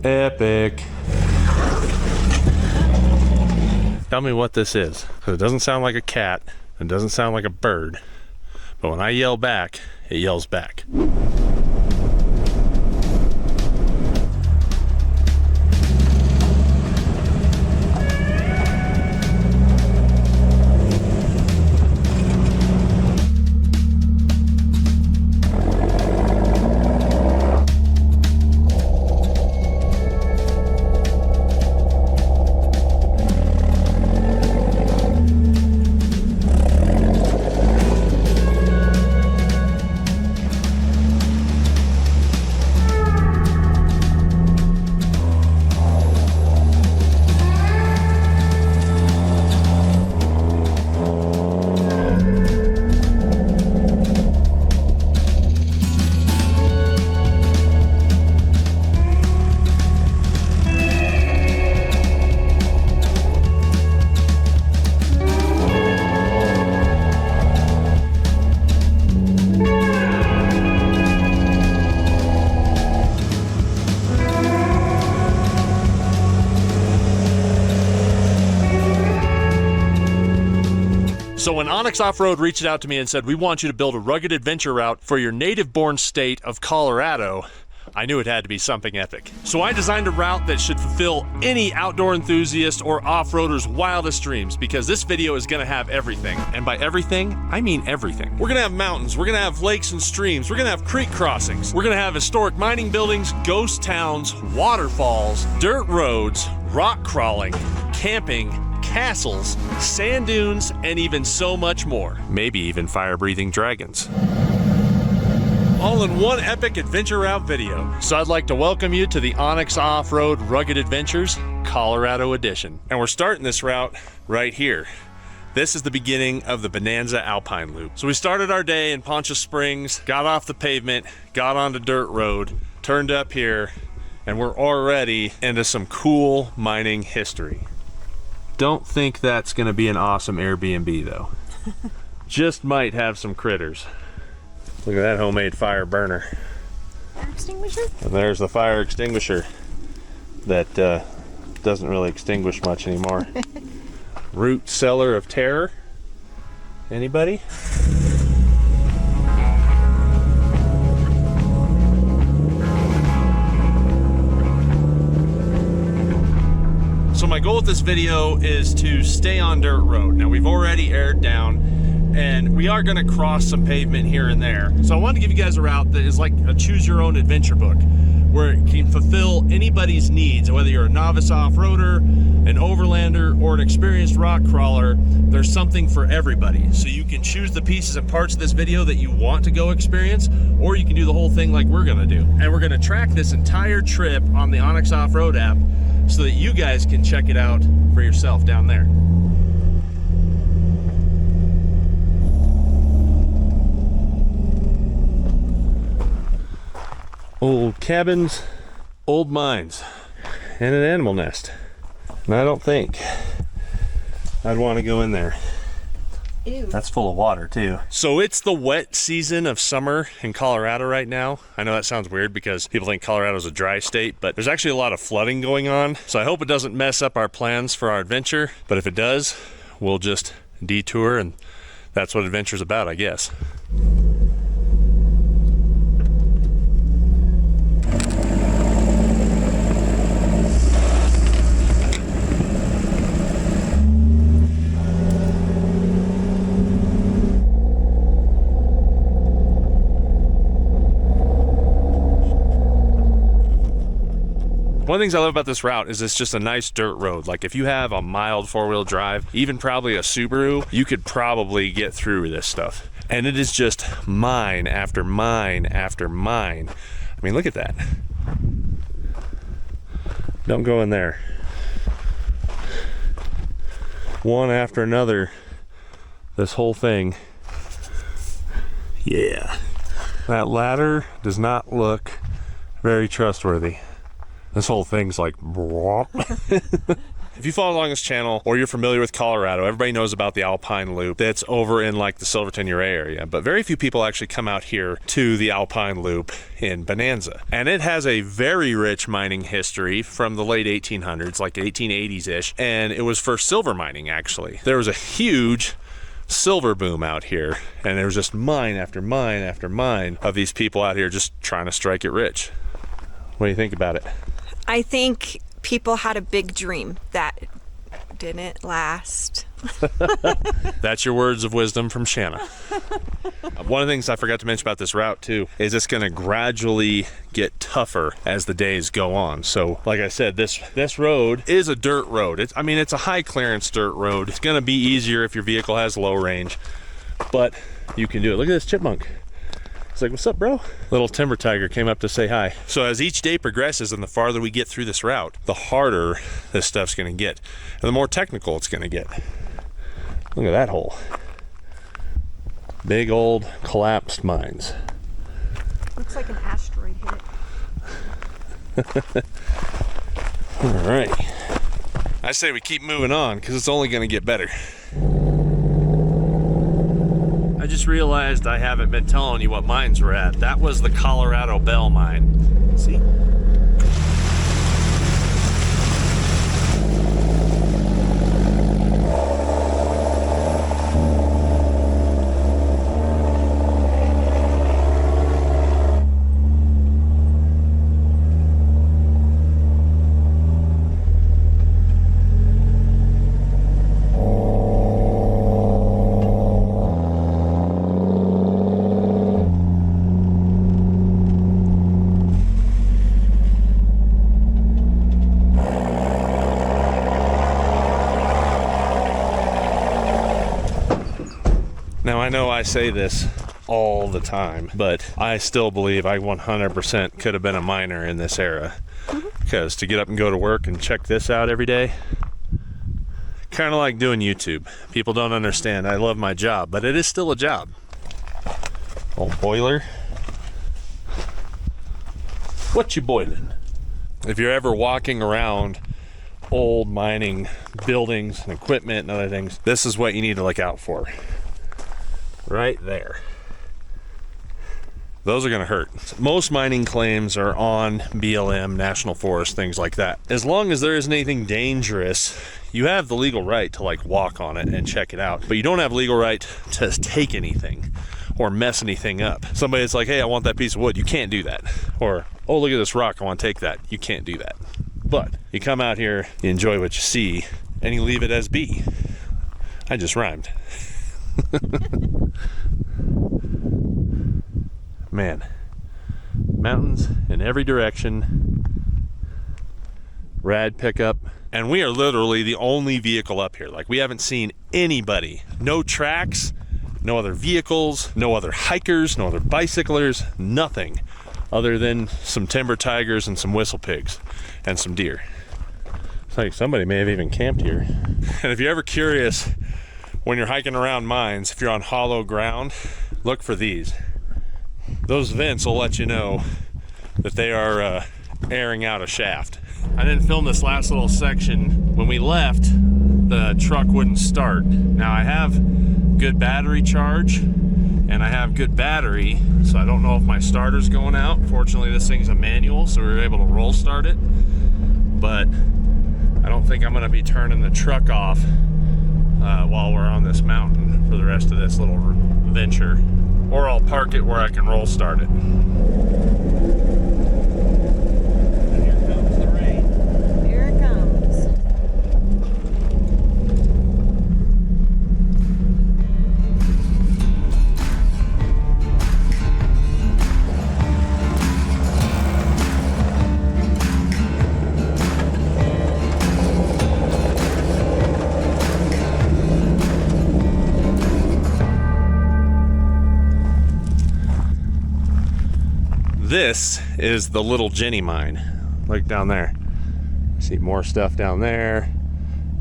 Epic. Tell me what this is. It doesn't sound like a cat. It doesn't sound like a bird. But when I yell back, it yells back. So when Onyx Off-Road reached out to me and said, we want you to build a rugged adventure route for your native-born state of Colorado, I knew it had to be something epic. So I designed a route that should fulfill any outdoor enthusiast or off-roader's wildest dreams, because this video is gonna have everything. And by everything, I mean everything. We're gonna have mountains, we're gonna have lakes and streams, we're gonna have creek crossings, we're gonna have historic mining buildings, ghost towns, waterfalls, dirt roads, rock crawling, camping, castles, sand dunes, and even so much more. Maybe even fire-breathing dragons. All in one epic adventure route video. So I'd like to welcome you to the Onyx Off-Road Rugged Adventures Colorado Edition. And we're starting this route right here. This is the beginning of the Bonanza Alpine Loop. So we started our day in Poncha Springs, got off the pavement, got onto dirt road, turned up here, and we're already into some cool mining history. Don't think that's gonna be an awesome Airbnb though. Just might have some critters. Look at that homemade fire burner. Fire extinguisher? And there's the fire extinguisher that doesn't really extinguish much anymore. Root cellar of terror. Anybody? So my goal with this video is to stay on dirt road. Now we've already aired down and we are gonna cross some pavement here and there. So I wanted to give you guys a route that is like a choose your own adventure book, where it can fulfill anybody's needs, whether you're a novice off-roader, an overlander, or an experienced rock crawler. There's something for everybody. So you can choose the pieces and parts of this video that you want to go experience, or you can do the whole thing like we're gonna do. And we're gonna track this entire trip on the Onyx Off-Road app so that you guys can check it out for yourself down there. Old cabins, old mines, and an animal nest. And I don't think I'd want to go in there. Ew. That's full of water too. So it's the wet season of summer in Colorado right now. I know that sounds weird because people think Colorado's a dry state, but there's actually a lot of flooding going on. So I hope it doesn't mess up our plans for our adventure. But if it does, we'll just detour, and that's what adventure's about, I guess. One of the things I love about this route is it's just a nice dirt road. Like if you have a mild four-wheel drive, even probably a Subaru, you could probably get through this stuff. And it is just mine after mine after mine. I mean, look at that. Don't go in there. One after another, this whole thing. Yeah. That ladder does not look very trustworthy. This whole thing's like If you follow along this channel or you're familiar with Colorado, everybody knows about the Alpine Loop that's over in like the Silverton Uray area, but very few people actually come out here to the Alpine Loop in Bonanza. And it has a very rich mining history from the late 1800s, like 1880s-ish, and it was for silver mining actually. There was a huge silver boom out here, and there was just mine after mine after mine of these people out here just trying to strike it rich. What do you think about it? I think people had a big dream that didn't last. That's your words of wisdom from Shanna. One of the things I forgot to mention about this route too is it's going to gradually get tougher as the days go on. So like I said, this road is a dirt road. It's a high clearance dirt road. It's going to be easier if your vehicle has low range, but you can do it. Look at this chipmunk. It's like, what's up, bro? Little timber tiger came up to say hi. So as each day progresses and the farther we get through this route, the harder this stuff's going to get and the more technical it's going to get. Look at that hole. Big old collapsed mines. Looks like an asteroid hit it. All right. I say we keep moving on because it's only going to get better. I just realized I haven't been telling you what mines we're at. That was the Colorado Bell mine. See? Now I know I say this all the time, but I still believe I 100% could have been a miner in this era. Because to get up and go to work and check this out every day, kind of like doing YouTube. People don't understand. I love my job, but it is still a job. Old boiler. What you boiling? If you're ever walking around old mining buildings and equipment and other things, this is what you need to look out for. Right there. Those are going to hurt. Most mining claims are on BLM, National Forest, things like that. As long as there isn't anything dangerous, you have the legal right to like walk on it and check it out. But you don't have legal right to take anything or mess anything up. Somebody's like, hey, I want that piece of wood. You can't do that. Or, oh, look at this rock. I want to take that. You can't do that. But you come out here, you enjoy what you see, and you leave it as be. I just rhymed. Man, mountains in every direction, rad pickup, and we are literally the only vehicle up here. Like, we haven't seen anybody. No tracks, no other vehicles, no other hikers, no other bicyclers, nothing other than some timber tigers and some whistle pigs and some deer. It's like somebody may have even camped here. And if you're ever curious, when you're hiking around mines, if you're on hollow ground, look for these. Those vents will let you know that they are airing out a shaft. I didn't film this last little section. When we left, the truck wouldn't start. Now I have good battery charge and I have good battery, so I don't know if my starter's going out. Fortunately, this thing's a manual, so we were able to roll start it. But I don't think I'm gonna be turning the truck off while we're on this mountain for the rest of this little venture. Or I'll park it where I can roll start it. And here comes the rain. Here it comes. This is the Little Jenny mine. Look down there. See more stuff down there,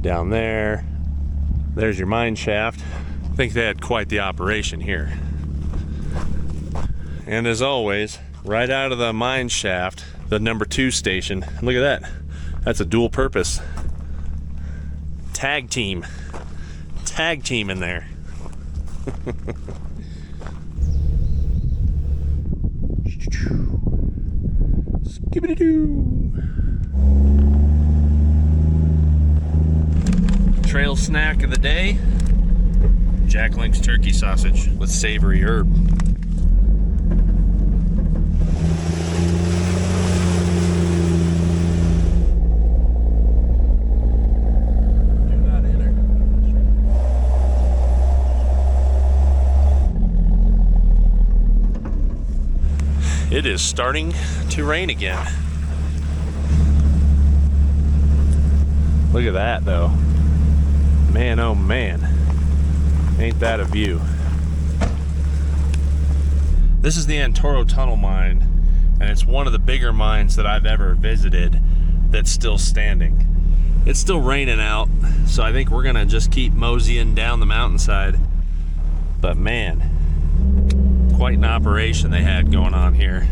down there. There's your mine shaft. I think they had quite the operation here. And as always, right out of the mine shaft, the number 2 station. Look at that. That's a dual purpose. Tag team in there. Skibbity-doo. Trail snack of the day, Jack Link's turkey sausage with savory herb. Do not enter. It is starting to rain again. Look at that though. Man, oh man, ain't that a view. This is the Antoro Tunnel Mine, and it's one of the bigger mines that I've ever visited that's still standing. It's still raining out, so I think we're gonna just keep moseying down the mountainside. But man, quite an operation they had going on here.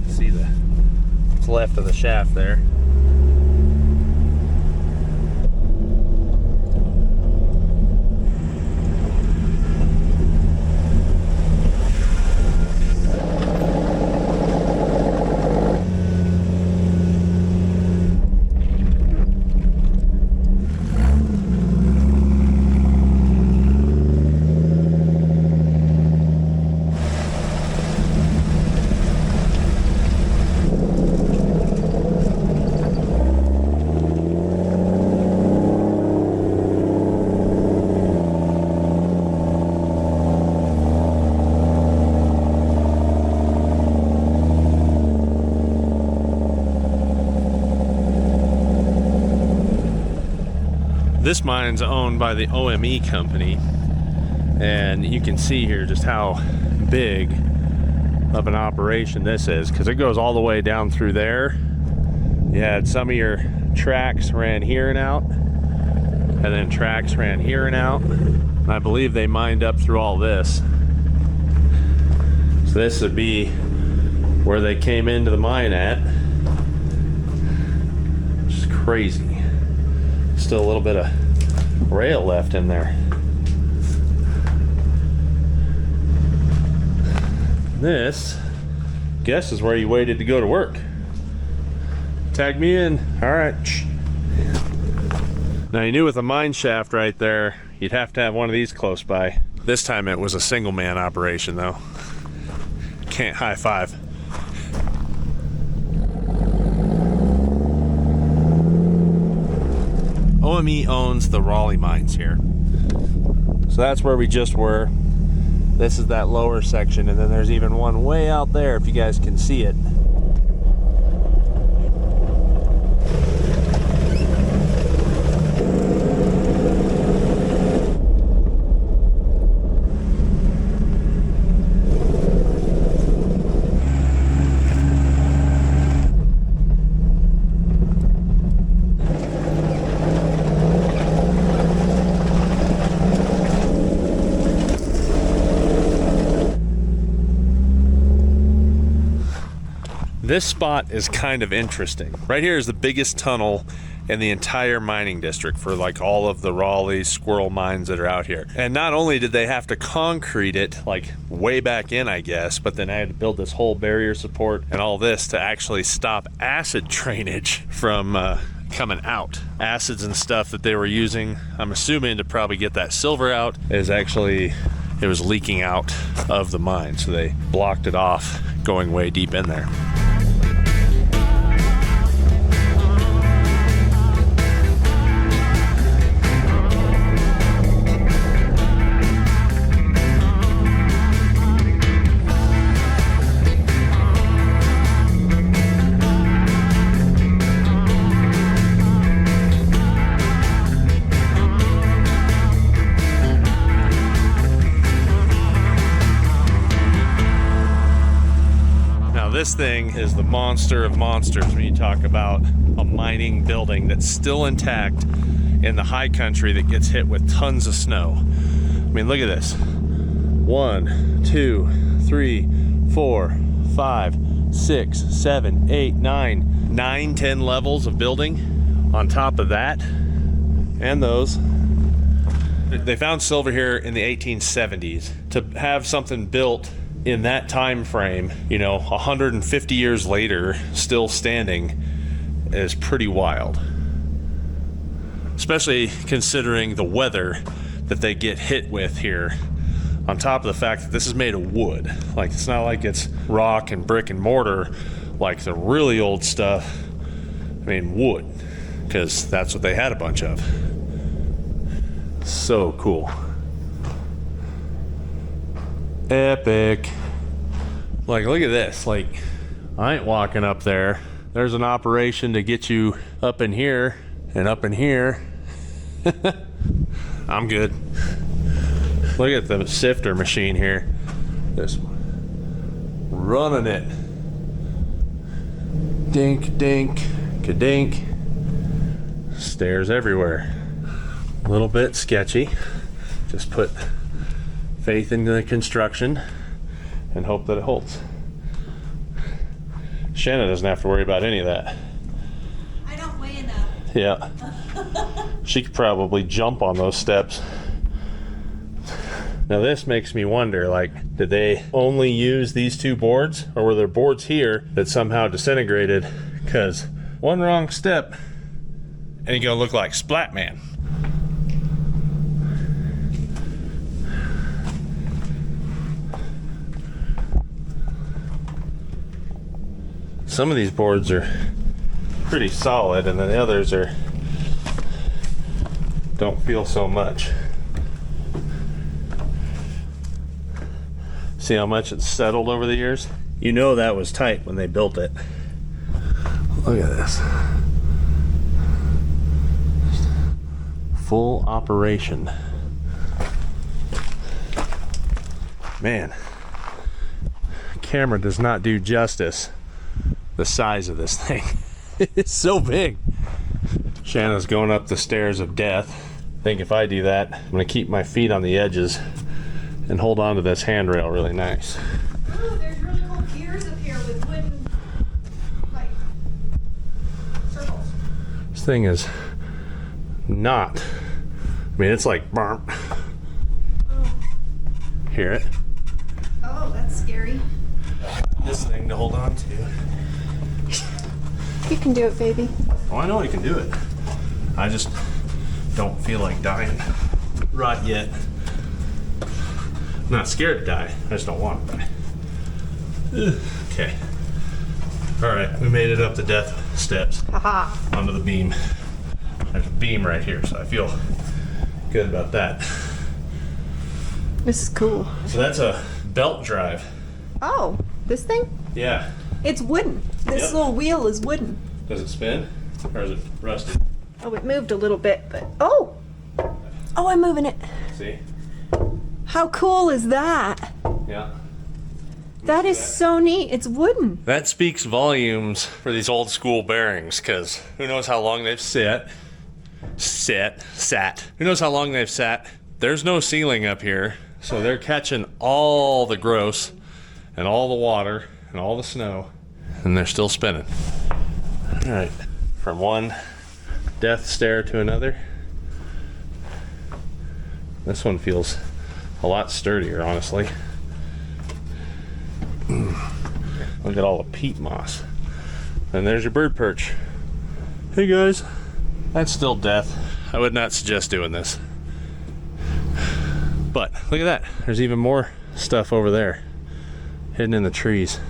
See the left of the shaft there. This mine's owned by the OME company, and you can see here just how big of an operation this is, because it goes all the way down through there. You had some of your tracks ran here and out, and then tracks ran here and out, and I believe they mined up through all this. So this would be where they came into the mine at. Which is crazy. Still a little bit of rail left in there. This, guess, is where you waited to go to work. Tag me in. All right. Now you knew with a mine shaft right there, you'd have to have one of these close by. This time it was a single man operation though. Can't high five. OME owns the Raleigh mines here. So that's where we just were. This is that lower section, and then there's even one way out there if you guys can see it. This spot is kind of interesting. Right here is the biggest tunnel in the entire mining district for like all of the Raleigh squirrel mines that are out here. And not only did they have to concrete it like way back in, I guess, but then I had to build this whole barrier support and all this to actually stop acid drainage from coming out. Acids and stuff that they were using, I'm assuming to probably get that silver out, is actually, it was leaking out of the mine. So they blocked it off going way deep in there. This thing is the monster of monsters when you talk about a mining building that's still intact in the high country that gets hit with tons of snow. I mean, look at this. 1, 2, 3, 4, 5, 6, 7, 8, 9, 9, 10 levels of building on top of that and those. They found silver here in the 1870s. To have something built in that time frame, you know, 150 years later, still standing, is pretty wild. Especially considering the weather that they get hit with here, on top of the fact that this is made of wood. Like, it's not like it's rock and brick and mortar like the really old stuff. I mean, wood, because that's what they had a bunch of. So cool. Epic. Like, look at this. Like, I ain't walking up there. There's an operation to get you up in here and up in here. I'm good. Look at the sifter machine here. This one. Running it. Dink, dink, ka-dink. Stairs everywhere. A little bit sketchy. Just put faith in the construction and hope that it holds. Shanna doesn't have to worry about any of that. I don't weigh enough. Yeah. She could probably jump on those steps. Now this makes me wonder, like, did they only use these two boards, or were there boards here that somehow disintegrated? Because one wrong step and you're gonna look like Splatman. Some of these boards are pretty solid, and then the others don't feel so much. See how much it's settled over the years? You know that was tight when they built it. Look at this. Full operation. Man, camera does not do justice the size of this thing. It's so big. Shanna's going up the stairs of death. I think if I do that, I'm gonna keep my feet on the edges and hold on to this handrail really nice. Ooh, there's really cool gears up here with wooden, like, circles. This thing is not, I mean, it's like burnt. Oh. Hear it? Oh, that's scary. This thing to hold on to. You can do it, baby. Oh, I know I can do it. I just don't feel like dying right yet. I'm not scared to die. I just don't want to die. Okay. All right, we made it up the death steps onto the beam. There's a beam right here, so I feel good about that. This is cool. So that's a belt drive. Oh, this thing? Yeah. It's wooden. This Yep. little wheel is wooden. Does it spin, or is it rusted? Oh, it moved a little bit, but oh, I'm moving it. See? How cool is that? Yeah. That is so neat. It's wooden. That speaks volumes for these old school bearings, because who knows how long they've sat. Who knows how long they've sat? There's no ceiling up here, so they're catching all the gross and all the water and all the snow, and they're still spinning. All right, from one death stare to another. This one feels a lot sturdier, honestly. Look at all the peat moss. And there's your bird perch. Hey guys. That's still death. I would not suggest doing this. But look at that. There's even more stuff over there, hidden in the trees.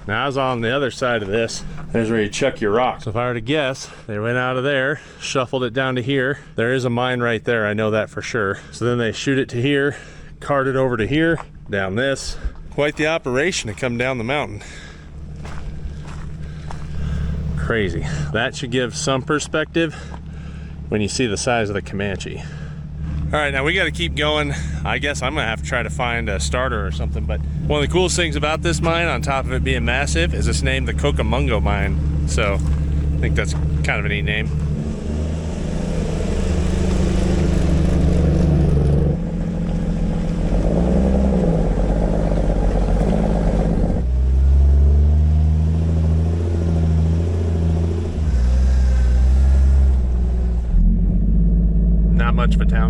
Now I was on the other side of this. There's where you chuck your rocks. So if I were to guess, they went out of there, shuffled it down to here. There is a mine right there, I know that for sure. So then they shoot it to here, cart it over to here, down this. Quite the operation to come down the mountain. Crazy. That should give some perspective when you see the size of the Comanche. All right, now we got to keep going. I guess I'm gonna have to try to find a starter or something, but one of the coolest things about this mine, on top of it being massive, is it's named the Cookamongo Mine. So I think that's kind of a neat name.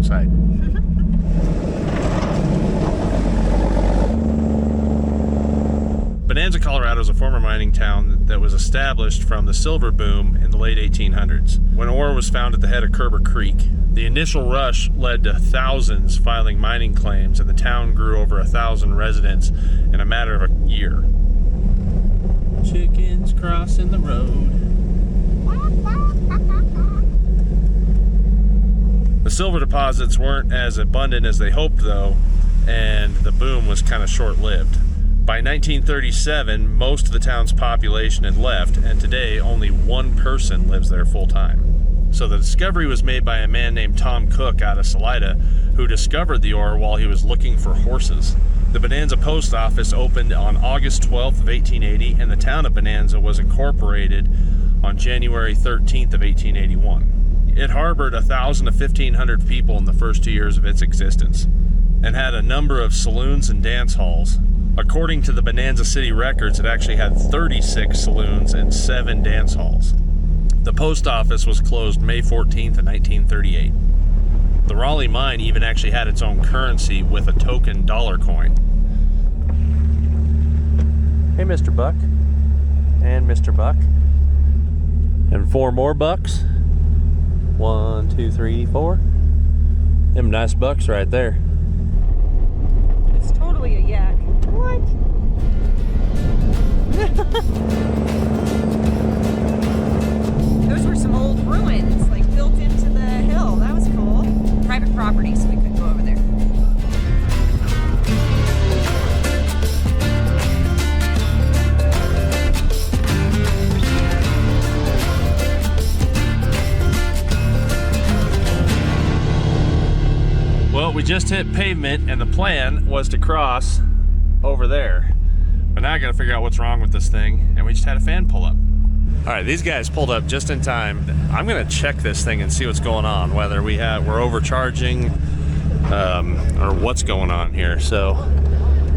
site. Bonanza, Colorado is a former mining town that was established from the silver boom in the late 1800s, when ore was found at the head of Kerber Creek. The initial rush led to thousands filing mining claims, and the town grew over 1,000 residents in a matter of a year. Chickens crossing the road. The silver deposits weren't as abundant as they hoped, though, and the boom was kind of short-lived. By 1937, most of the town's population had left, and today only one person lives there full-time. So the discovery was made by a man named Tom Cook out of Salida, who discovered the ore while he was looking for horses. The Bonanza post office opened on August 12th of 1880, and the town of Bonanza was incorporated on January 13th of 1881. It harbored 1,000 to 1,500 people in the first 2 years of its existence, and had a number of saloons and dance halls. According to the Bonanza City records, it actually had 36 saloons and 7 dance halls. The post office was closed May 14th of 1938. The Raleigh mine even actually had its own currency with a token dollar coin. Hey, Mr. Buck. And Mr. Buck. And 4 more bucks. 1, 2, 3, 4. Them nice bucks right there. It's totally a yak. What? Those were some old ruins, like built into the hill. That was cool. Private property, so we couldn't go over there. Well, we just hit pavement, and the plan was to cross over there. But now I gotta figure out what's wrong with this thing, and we just had a fan pull up. All right, these guys pulled up just in time. I'm gonna check this thing and see what's going on, whether we're overcharging or what's going on here. So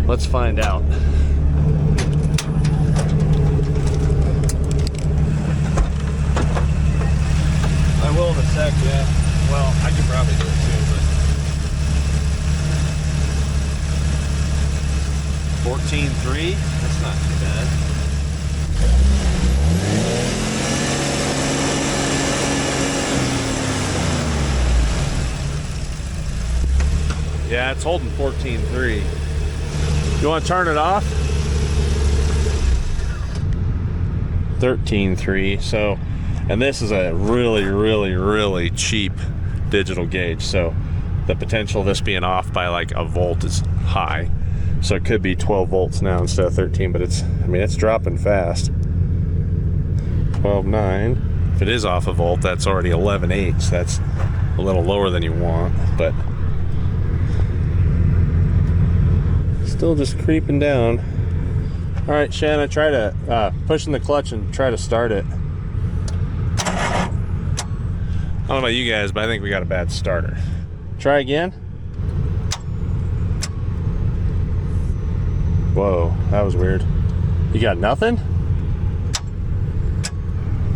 let's find out. I will in a sec, yeah. Well, I could probably do it too, but 14.3, that's not too bad. Yeah, it's holding 14.3. You want to turn it off? 13.3. So, and this is a really, really, really cheap digital gauge. So the potential of this being off by like a volt is high. So it could be 12 volts now instead of 13, but it's dropping fast. 12.9. If it is off a volt, that's already 11.8, so that's a little lower than you want, but still just creeping down. All right, Shanna, try to push in the clutch and try to start it. I don't know about you guys, but I think we got a bad starter. Try again. Whoa, that was weird. You got nothing?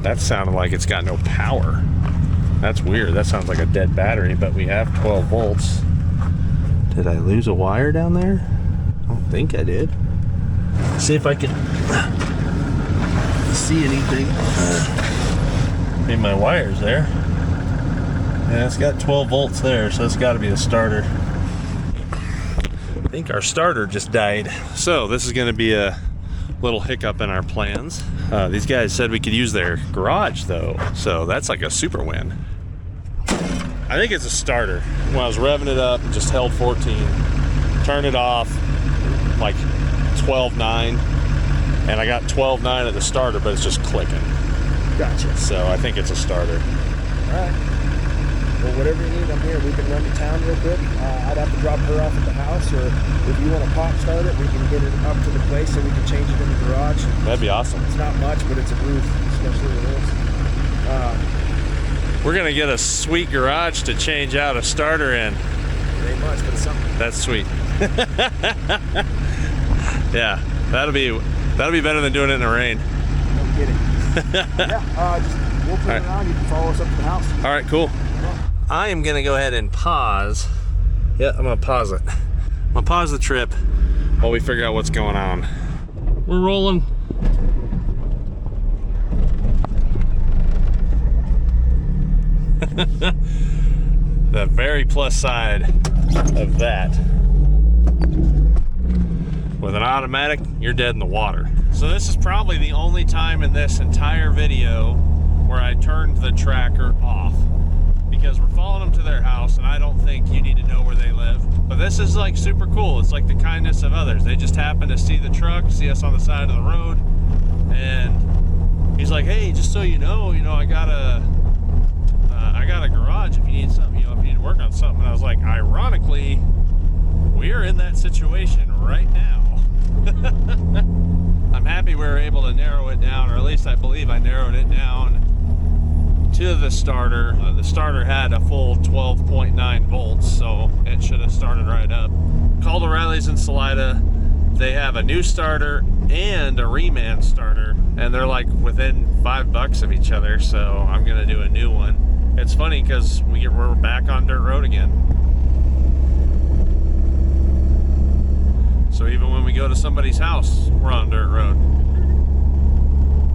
That sounded like it's got no power. That's weird. That sounds like a dead battery, but we have 12 volts. Did I lose a wire down there? I don't think I did. See if I can see anything. Maybe my wire's there. Yeah, it's got 12 volts there, so it's got to be a starter. I think our starter just died. So this is going to be a little hiccup in our plans. These guys said we could use their garage though, so that's like a super win. I think it's a starter. When I was revving it up, it just held 14. Turned it off like 12.9, and I got 12.9 at the starter, but it's just clicking. Gotcha. So I think it's a starter. All right. Well, whatever you need, I'm here. We can run to town real quick. I'd have to drop her off at the house, or if you want to pop start it, we can get it up to the place so we can change it in the garage. That'd be awesome. It's not much, but it's a roof, especially with this. We're gonna get a sweet garage to change out a starter in. It ain't much, but it's something. That's sweet. Yeah, that'll be better than doing it in the rain. No kidding. Yeah, we'll put it around. You can follow us up to the house. All right, cool. I am gonna go ahead and pause. Yeah, I'm gonna pause it. I'm gonna pause the trip while we figure out what's going on. We're rolling. The very plus side of that. With an automatic, you're dead in the water. So this is probably the only time in this entire video where I turned the tracker off, because we're following them to their house and I don't think you need to know where they live. But this is like super cool. It's like the kindness of others. They just happen to see the truck, see us on the side of the road, and he's like, hey, just so you know, I got a garage if you need something, if you need to work on something. And I was like, ironically, we're in that situation right now. I'm happy we were able to narrow it down, or at least I believe I narrowed it down to the starter. The starter had a full 12.9 volts, so it should have started right up. Called O'Reilly's in Salida. They have a new starter and a reman starter, and they're like within $5 of each other, so I'm gonna do a new one. It's funny because we're back on dirt road again. So even when we go to somebody's house, we're on dirt road.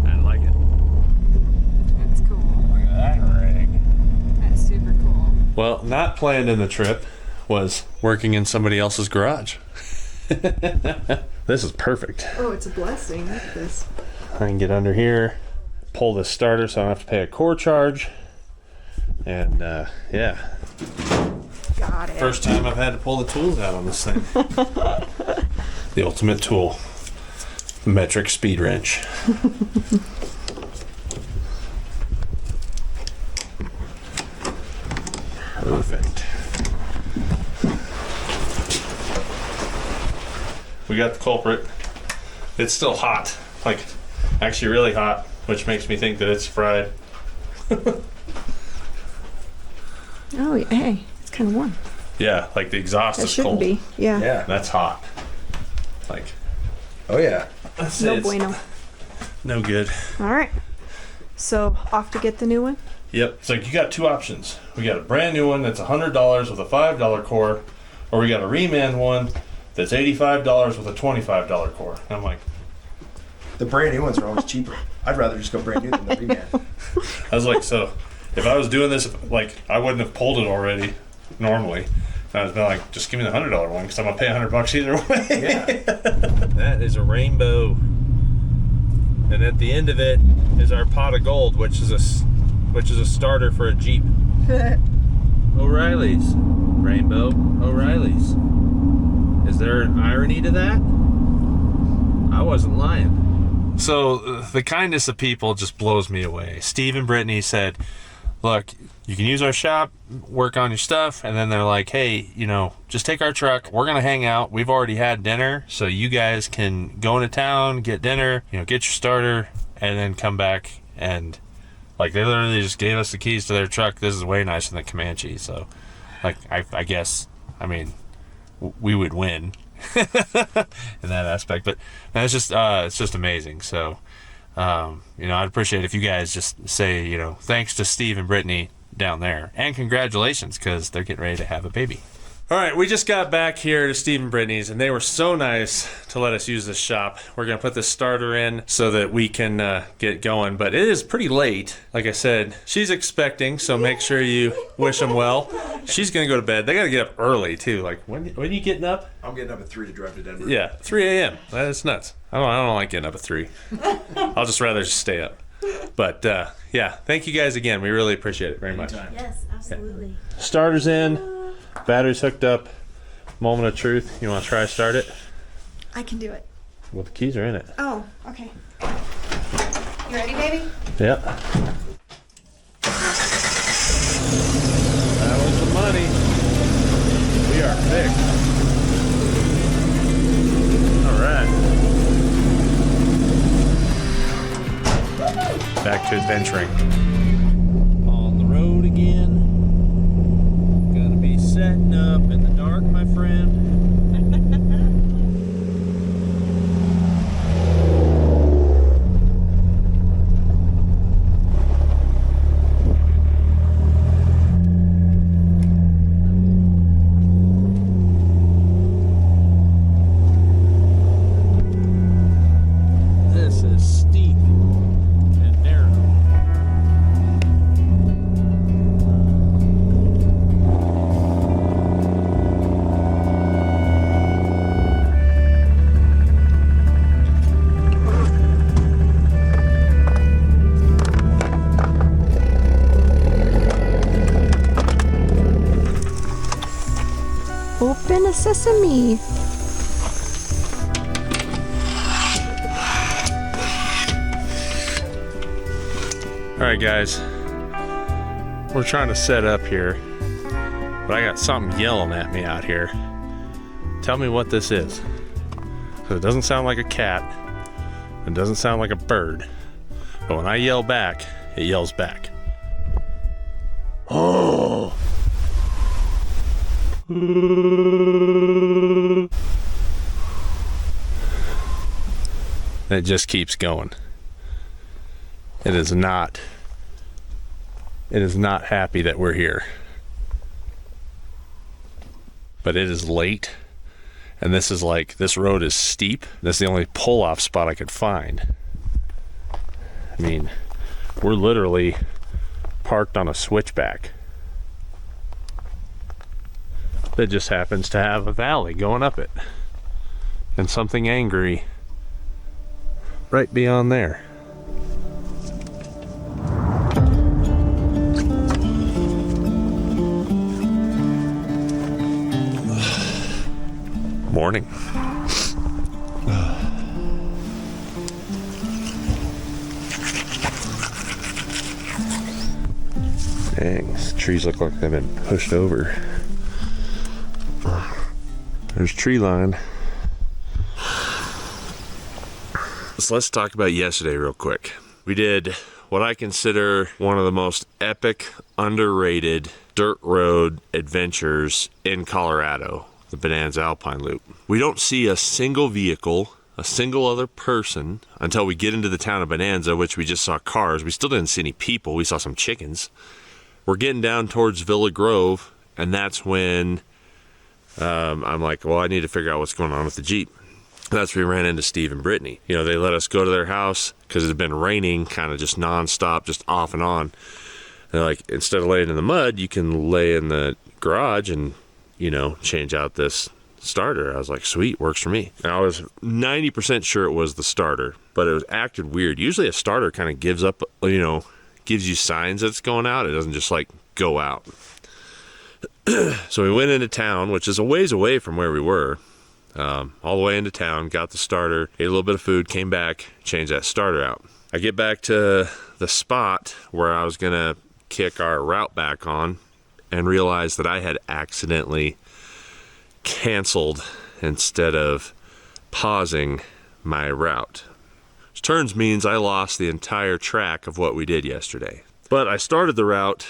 I like it. That's cool. Look at that rig. That's super cool. Well, not planned in the trip was working in somebody else's garage. This is perfect. Oh, it's a blessing. Look at this. I can get under here, pull this starter so I don't have to pay a core charge. And yeah. Got it. First time I've had to pull the tools out on this thing. The ultimate tool. The metric speed wrench. Perfect. We got the culprit. It's still hot. Like, actually really hot, which makes me think that it's fried. Oh, hey, it's kind of warm. Yeah, like the exhaust That is shouldn't cold. be. Yeah. Yeah. That's hot. Like, Oh yeah. that's No it's bueno. no good. All right. So off to get the new one. Yep. It's like you got two options. We got a brand new one that's $100 with a $5 core, or we got a reman one that's $85 with a $25 core. And I'm like, The brand new ones are always cheaper. I'd rather just go brand new than the reman. I was like, so if I was doing this, like, I wouldn't have pulled it already normally. And I was like, just give me the $100 one because I'm gonna pay $100 either way. Yeah. That is a rainbow, and at the end of it is our pot of gold, which is a starter for a Jeep. O'Reilly's rainbow. O'Reilly's. Is there an irony to that? I wasn't lying. So the kindness of people just blows me away. Steve and Brittany said, look, you can use our shop, work on your stuff, and then they're like, hey, just take our truck. We're going to hang out. We've already had dinner, so you guys can go into town, get dinner, get your starter, and then come back. And, like, they literally just gave us the keys to their truck. This is way nicer than the Comanche. So, like, I guess, we would win in that aspect. But it's just amazing. So, I'd appreciate if you guys just say, thanks to Steve and Brittany down there, and congratulations because they're getting ready to have a baby. All right, we just got back here to Steve and Brittany's, and they were so nice to let us use this shop. We're gonna put this starter in so that we can get going, but it is pretty late. Like I said, she's expecting, so make sure you wish them well. She's gonna go to bed. They gotta get up early too. Like, when are you getting up? I'm getting up at 3 to drive to Denver. Yeah, 3 a.m. That's nuts. I don't like getting up at 3. I'll just rather just stay up. But yeah, thank you guys again. We really appreciate it very much. Yes, absolutely. Starter's in, battery's hooked up. Moment of truth. You want to try start it? I can do it. Well, the keys are in it. Oh, okay. You ready, baby? Yep. That was the money. We are fixed. All right. Back to adventuring. On the road again. Gonna be setting up in the dark, my friend. the sesame. All right, guys, we're trying to set up here, but I got something yelling at me out here. Tell me what this is. So it doesn't sound like a cat. It doesn't sound like a bird. But when I yell back, it yells back. Oh! It just keeps going. It is not happy that we're here. But it is late, and this road is steep. This is the only pull-off spot I could find. I mean, we're literally parked on a switchback that just happens to have a valley going up it, and something angry right beyond there. Morning. Dang, these trees look like they've been pushed over. There's tree line. So let's talk about yesterday real quick. We did what I consider one of the most epic, underrated dirt road adventures in Colorado. The Bonanza Alpine Loop. We don't see a single vehicle, a single other person until we get into the town of Bonanza, which we just saw cars. We still didn't see any people. We saw some chickens. We're getting down towards Villa Grove, and that's when I'm like, well, I need to figure out what's going on with the Jeep. That's when we ran into Steve and Brittany. You know, they let us go to their house because it had been raining kind of just nonstop, just off and on. They're like, instead of laying in the mud, you can lay in the garage and, you know, change out this starter. I was like, sweet, works for me. And I was 90% sure it was the starter, but it was acted weird. Usually a starter kind of gives up, you know, gives you signs that it's going out. It doesn't just like go out. So we went into town, which is a ways away from where we were, all the way into town, got the starter, ate a little bit of food, came back, changed that starter out. I get back to the spot where I was going to kick our route back on, and realized that I had accidentally canceled instead of pausing my route. Which turns means I lost the entire track of what we did yesterday. But I started the route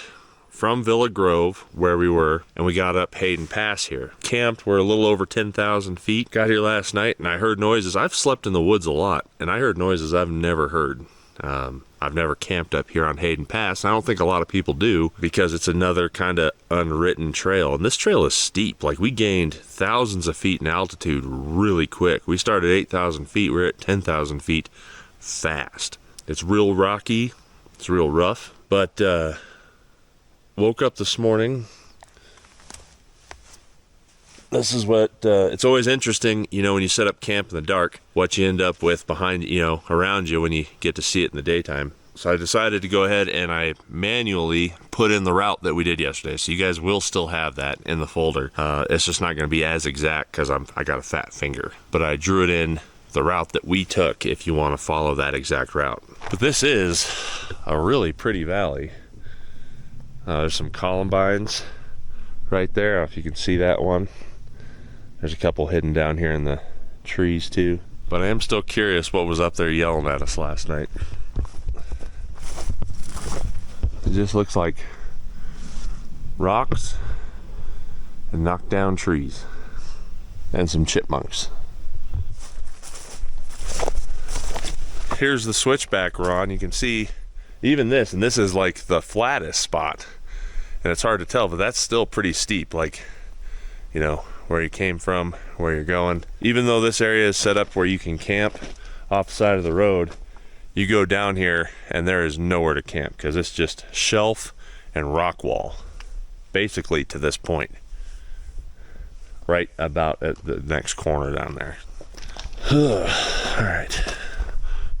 from Villa Grove, where we were, and we got up Hayden Pass here. Camped, we're a little over 10,000 feet. Got here last night, and I heard noises. I've slept in the woods a lot, and I heard noises I've never heard. I've never camped up here on Hayden Pass. I don't think a lot of people do because it's another kind of unwritten trail. And this trail is steep. Like, we gained thousands of feet in altitude really quick. We started 8,000 feet. We're at 10,000 feet fast. It's real rocky. It's real rough. But woke up this morning. This is what, it's always interesting, you know, when you set up camp in the dark, what you end up with behind, you know, around you when you get to see it in the daytime. So I decided to go ahead and I manually put in the route that we did yesterday. So you guys will still have that in the folder. It's just not going to be as exact because I got a fat finger. But I drew it in the route that we took if you want to follow that exact route. But this is a really pretty valley. There's some columbines right there. I don't know if you can see that one. There's a couple hidden down here in the trees too. But I am still curious what was up there yelling at us last night. It just looks like rocks and knocked down trees and some chipmunks. Here's the switchback we're on. You can see even this, and this is like the flattest spot. And it's hard to tell, but that's still pretty steep. Like, you know, where you came from, where you're going. Even though this area is set up where you can camp off the side of the road, you go down here and there is nowhere to camp because it's just shelf and rock wall, basically to this point, right about at the next corner down there. All right, I'm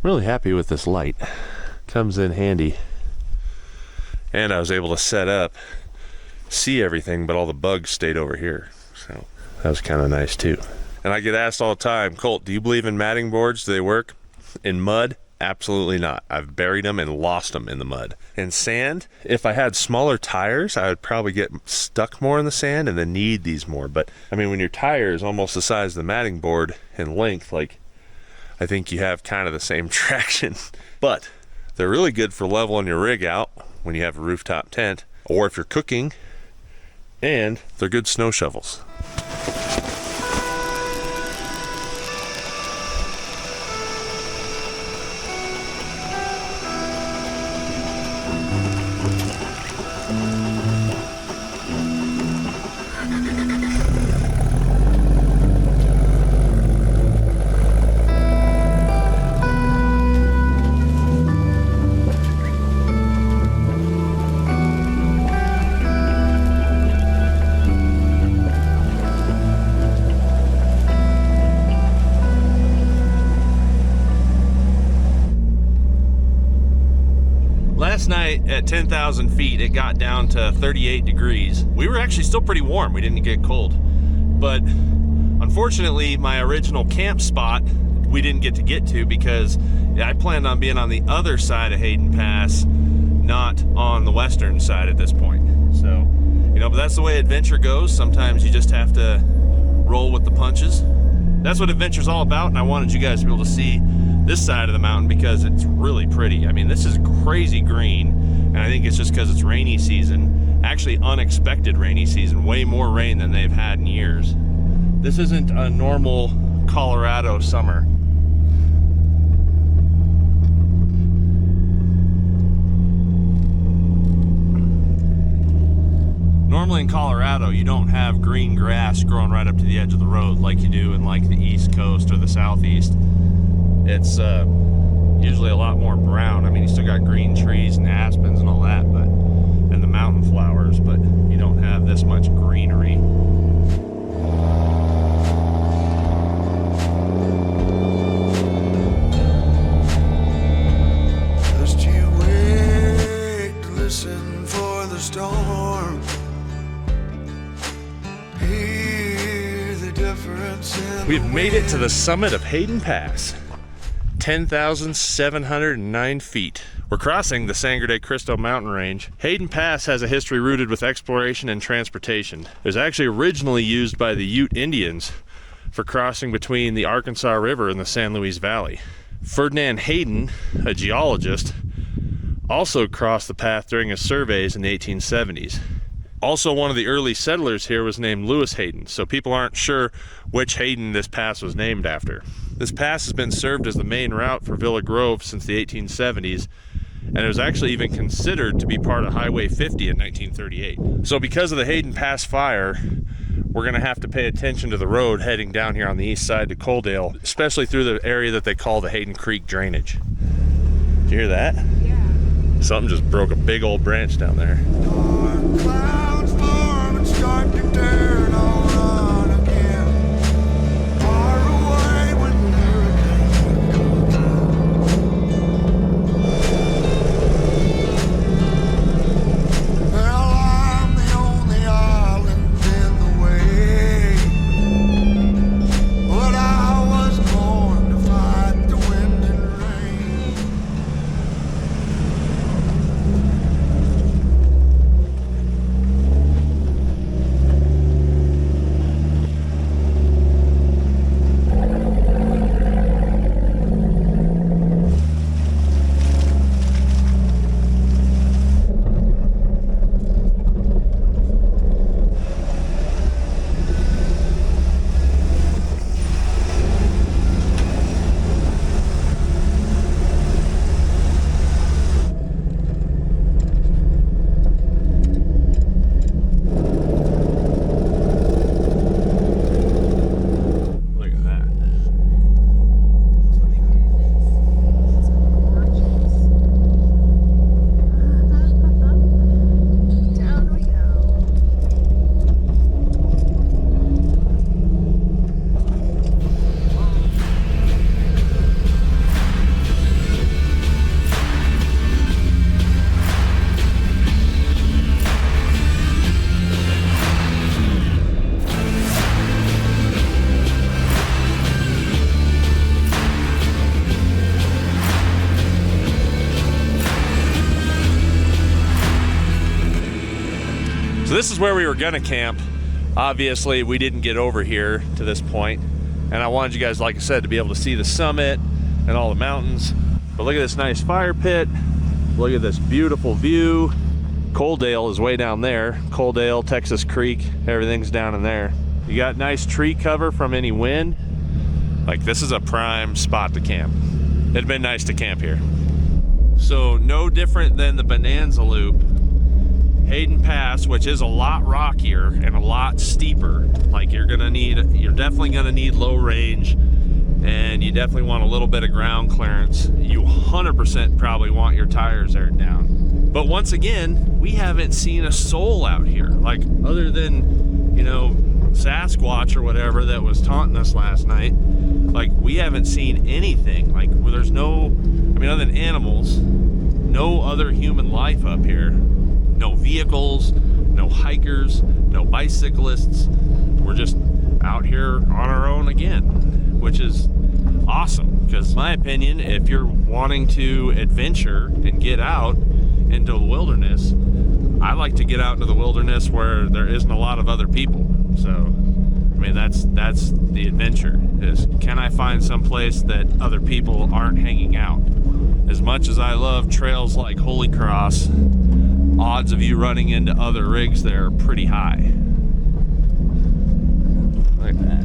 really happy with this light. Comes in handy. And I was able to set up, see everything, but all the bugs stayed over here. So That was kind of nice too. And I get asked all the time, Colt, do you believe in matting boards? Do they work in mud? Absolutely not. I've buried them and lost them in the mud. In sand, if I had smaller tires, I would probably get stuck more in the sand and then need these more. But I mean, when your tire is almost the size of the matting board in length, like, I think you have kind of the same traction. But they're really good for leveling your rig out when you have a rooftop tent, or if you're cooking, and they're good snow shovels. Last night at 10,000 feet, it got down to 38 degrees. We were actually still pretty warm. We didn't get cold. But unfortunately, my original camp spot, we didn't get to because I planned on being on the other side of Hayden Pass, not on the western side at this point. So, you know, but that's the way adventure goes. Sometimes you just have to roll with the punches. That's what adventure's all about, and I wanted you guys to be able to see this side of the mountain because it's really pretty. I mean, this is crazy green, and I think it's just because it's rainy season. Actually, unexpected rainy season. Way more rain than they've had in years. This isn't a normal Colorado summer. Normally in Colorado, you don't have green grass growing right up to the edge of the road like you do in like the East Coast or the Southeast. It's usually a lot more brown. I mean, you still got green trees and aspens and all that, but and the mountain flowers, but you don't have this much greenery. Just you wait, listen for the storm. Hear the difference in We've the made it to the wind. summit of Hayden Pass. 10,709 feet. We're crossing the Sangre de Cristo mountain range. Hayden Pass has a history rooted with exploration and transportation. It was actually originally used by the Ute Indians for crossing between the Arkansas River and the San Luis Valley. Ferdinand Hayden, a geologist, also crossed the path during his surveys in the 1870s. Also, one of the early settlers here was named Lewis Hayden, so people aren't sure which Hayden this pass was named after. This pass has been served as the main route for Villa Grove since the 1870s, and it was actually even considered to be part of Highway 50 in 1938. So because of the Hayden Pass fire, we're gonna have to pay attention to the road heading down here on the east side to Coaldale, especially through the area that they call the Hayden Creek drainage. Did you hear that? Yeah. Something just broke a big old branch down there. Dark clouds form and start to turn on again. Far away when the hurricane comes down. Well, I'm the only island in the way, but I was born to fight the wind and rain. this is where we were gonna camp. Obviously, we didn't get over here to this point, and I wanted you guys, like I said, to be able to see the summit and all the mountains. But look at this nice fire pit. Look at this beautiful view. Coaldale is way down there. Coaldale, Texas Creek, everything's down in there. You got nice tree cover from any wind. Like, this is a prime spot to camp. It'd been nice to camp here. So no different than the Bonanza Loop, Hayden Pass, which is a lot rockier and a lot steeper. Like, you're definitely gonna need low range, and you definitely want a little bit of ground clearance. You 100% probably want your tires aired down. But once again, we haven't seen a soul out here. Like, other than, you know, Sasquatch or whatever that was taunting us last night. Like, we haven't seen anything. Like, where there's no, I mean, other than animals, no other human life up here. No vehicles, no hikers, no bicyclists. We're just out here on our own again, which is awesome. Because in my opinion, if you're wanting to adventure and get out into the wilderness, I like to get out into the wilderness where there isn't a lot of other people. So, I mean, that's the adventure, is can I find some place that other people aren't hanging out? As much as I love trails like Holy Cross, odds of you running into other rigs there are pretty high. Look at that.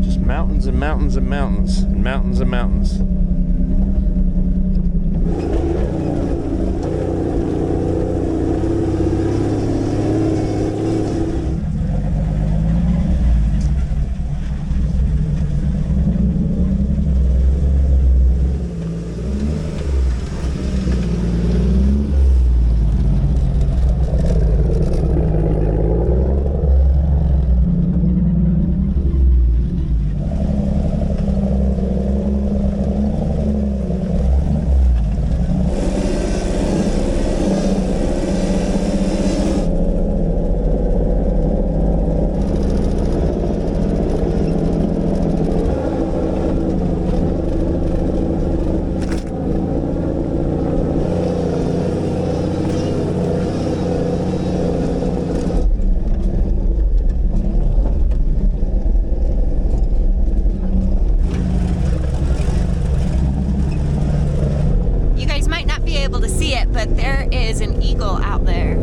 Just mountains and mountains and mountains and mountains and mountains. But there is an eagle out there.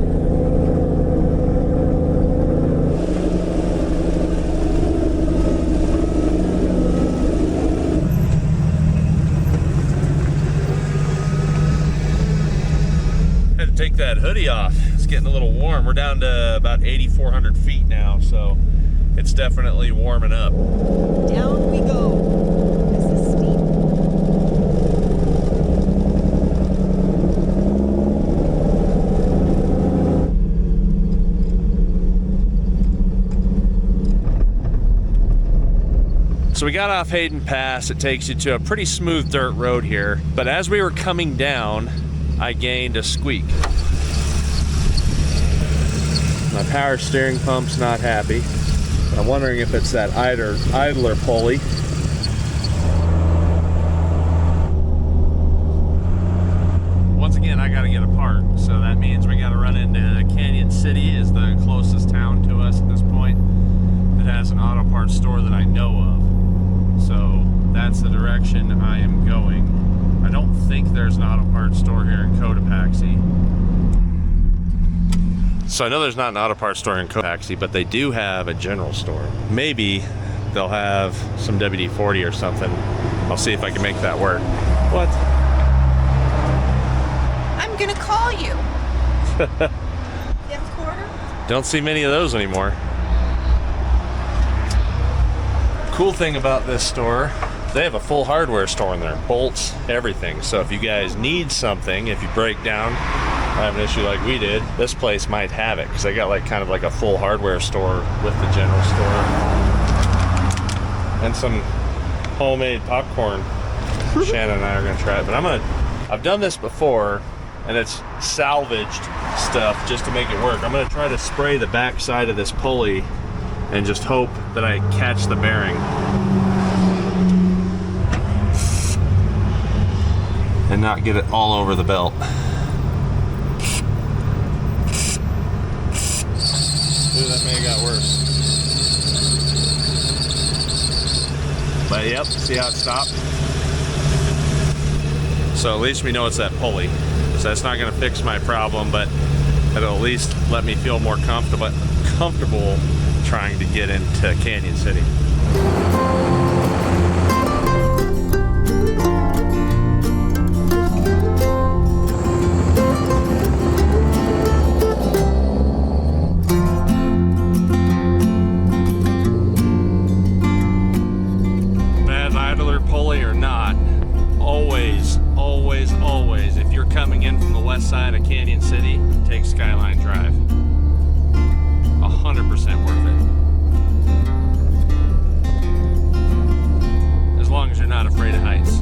Had to take that hoodie off. It's getting a little warm. We're down to about 8,400 feet now, so it's definitely warming up. Down we go. This is steep. So we got off Hayden Pass. It takes you to a pretty smooth dirt road here. But as we were coming down, I gained a squeak. My power steering pump's not happy. I'm wondering if it's that idler pulley. Once again, I gotta get a part. So that means we gotta run into Canyon City, is the closest town to us at this point, that has an auto parts store that I know of. So that's the direction I am going. I don't think there's an auto parts store here in Cotopaxi. So I know there's not an auto parts store in Cotopaxi, but they do have a general store. Maybe they'll have some WD-40 or something. I'll see if I can make that work. What? I'm gonna call you. You have a quarter? Don't see many of those anymore. Cool thing about this store, they have a full hardware store in there. Bolts, everything. So if you guys need something, if you break down, have an issue like we did, this place might have it, because they got like kind of like a full hardware store with the general store. And some homemade popcorn. Shannon and I are gonna try it, but I've done this before, and it's salvaged stuff just to make it work. I'm gonna try to spray the back side of this pulley and just hope that I catch the bearing. And not get it all over the belt. got worse. But yep, see how it stopped? So at least we know it's that pulley. So that's not gonna fix my problem, but it'll at least let me feel more comfortable trying to get into Canyon City. Bad idler pulley or not, always, if you're coming in from the west side of Canyon City, take Skyline Drive. 100% worth it. As long as you're not afraid of heights.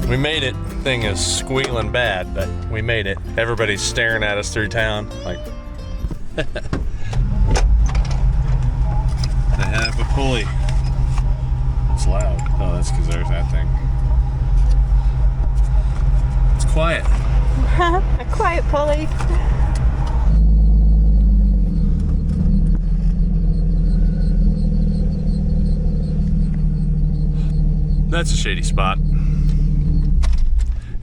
We made it. Thing is squealing bad, but we made it. Everybody's staring at us through town like I have a pulley. It's loud. Oh, that's because there's that thing. It's quiet. A quiet pulley. That's a shady spot.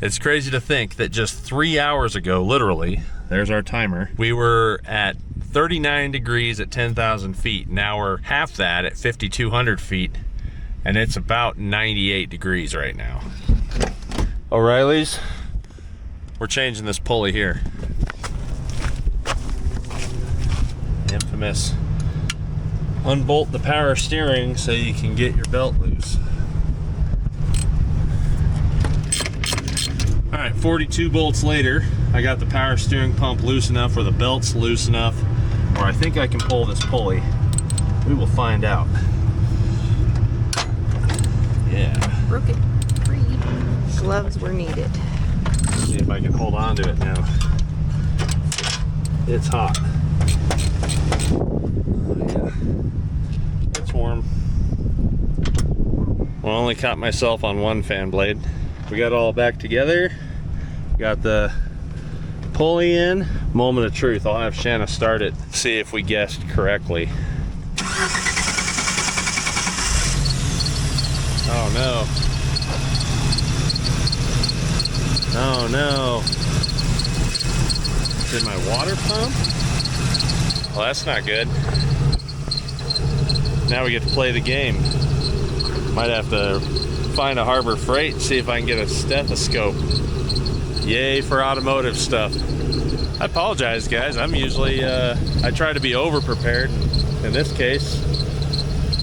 It's crazy to think that just 3 hours ago, literally, there's our timer, we were at 39 degrees at 10,000 feet. Now we're half that at 5,200 feet, and it's about 98 degrees right now. O'Reilly's, we're changing this pulley here. Infamous. Unbolt the power steering so you can get your belt loose. All right, 42 bolts later, I got the power steering pump loose enough, or the belt's loose enough, or I think I can pull this pulley. We will find out. Yeah. Broke it free. Gloves were needed. Let's see if I can hold on to it now. It's hot. Oh, yeah. It's warm. Well, I only caught myself on one fan blade. We got it all back together. Got the pulley in. Moment of truth. I'll have Shanna start it. See if we guessed correctly. Oh no. Oh no. Is it my water pump? Well, that's not good. Now we get to play the game. Might have to find a Harbor Freight and see if I can get a stethoscope. Yay for automotive stuff. I apologize, guys. I'm usually, I try to be over-prepared. In this case,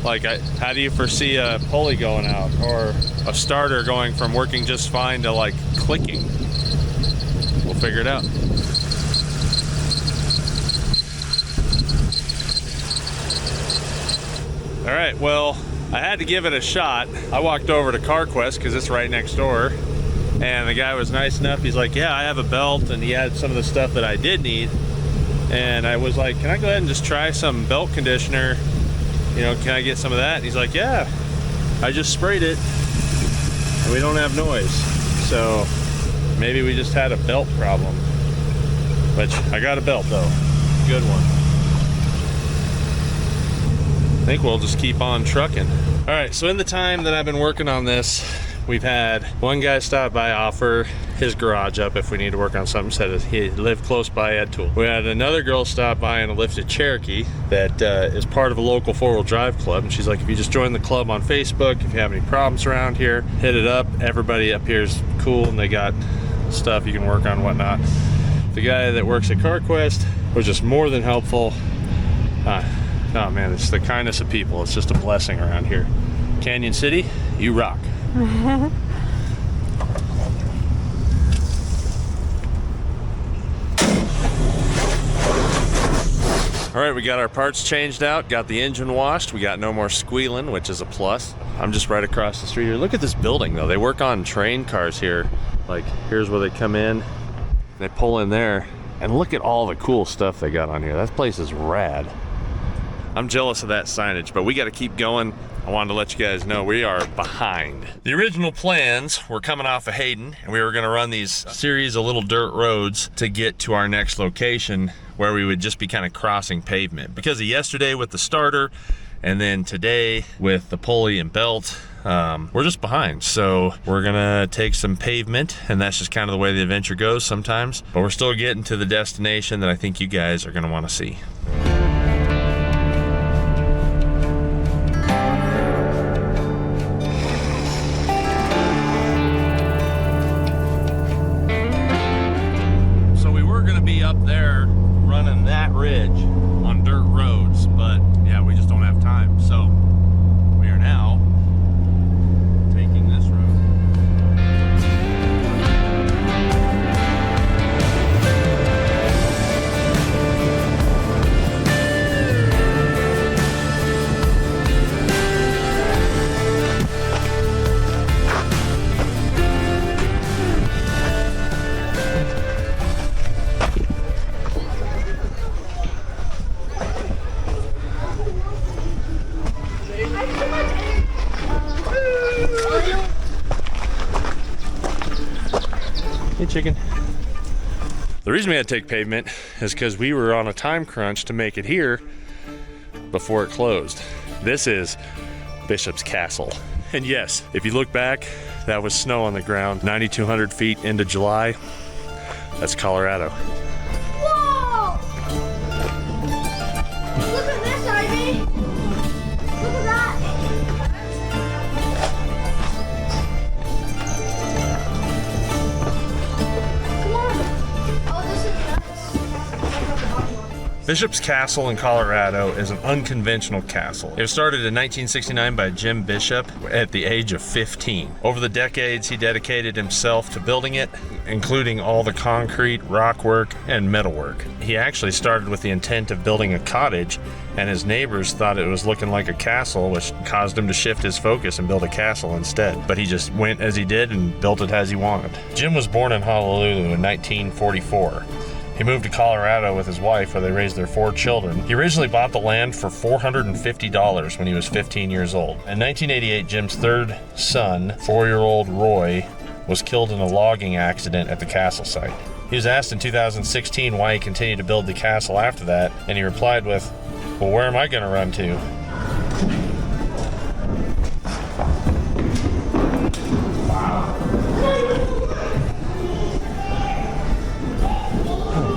like, how do you foresee a pulley going out? Or a starter going from working just fine to, like, clicking? We'll figure it out. All right, well, I had to give it a shot. I walked over to CarQuest because it's right next door. And the guy was nice enough. He's like, yeah, I have a belt, and he had some of the stuff that I did need. And I was like, can I go ahead and just try some belt conditioner? You know, can I get some of that? And he's like, yeah, I just sprayed it and we don't have noise. So maybe we just had a belt problem. Which, I got a belt though, good one. I think we'll just keep on trucking. All right, so in the time that I've been working on this, we've had one guy stop by, offer his garage up if we need to work on something. Said he lived close by, had tool. We had another girl stop by in a lifted Cherokee that is part of a local four-wheel drive club. And she's like, if you just join the club on Facebook, if you have any problems around here, hit it up. Everybody up here is cool and they got stuff you can work on, whatnot. The guy that works at CarQuest was just more than helpful. Oh man, it's the kindness of people. It's just a blessing around here. Canyon City, you rock. All right, we got our parts changed out, got the engine washed, we got no more squealing, which is a plus. I'm just right across the street here. Look at this building though. They work on train cars here. Like, here's where they come in, they pull in there, And look at all the cool stuff they got on here. That place is rad. I'm jealous of that signage, but we got to keep going. I wanted to let you guys know we are behind. The original plans were coming off of Hayden, and we were going to run these series of little dirt roads to get to our next location where we would just be kind of crossing pavement. Because of yesterday with the starter, and then today with the pulley and belt, we're just behind. So we're gonna take some pavement, and that's just kind of the way the adventure goes sometimes. But we're still getting to the destination that I think you guys are gonna wanna see. So we were gonna be up there running that ridge on dirt roads, but yeah, we just don't have time. So we are now taking this road. Hey, chicken. The reason we had to take pavement is because we were on a time crunch to make it here before it closed. This is Bishop's Castle. And yes, if you look back, that was snow on the ground 9,200 feet into July. That's Colorado. Whoa! Look at this, Ivy! Look at that! Come on! Oh, this is nice. Bishop's Castle in Colorado is an unconventional castle. It was started in 1969 by Jim Bishop at the age of 15. Over the decades, he dedicated himself to building it, including all the concrete, rock work, and metalwork. He actually started with the intent of building a cottage, and his neighbors thought it was looking like a castle, which caused him to shift his focus and build a castle instead. But he just went as he did and built it as he wanted. Jim was born in Honolulu in 1944. He moved to Colorado with his wife, where they raised their 4 children. He originally bought the land for $450 when he was 15 years old. In 1988, Jim's third son, 4-year-old Roy, was killed in a logging accident at the castle site. He was asked in 2016 why he continued to build the castle after that, and he replied with, "Well, where am I going to run to?"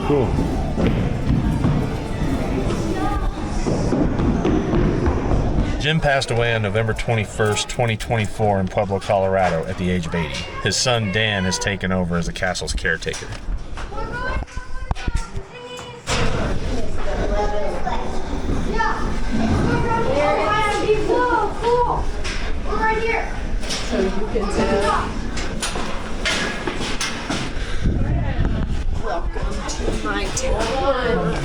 Cool. Jim passed away on November 21st, 2024 in Pueblo, Colorado at the age of 80. His son Dan has taken over as the castle's caretaker. Whoa, we're right here. So you can tell. Welcome to my town.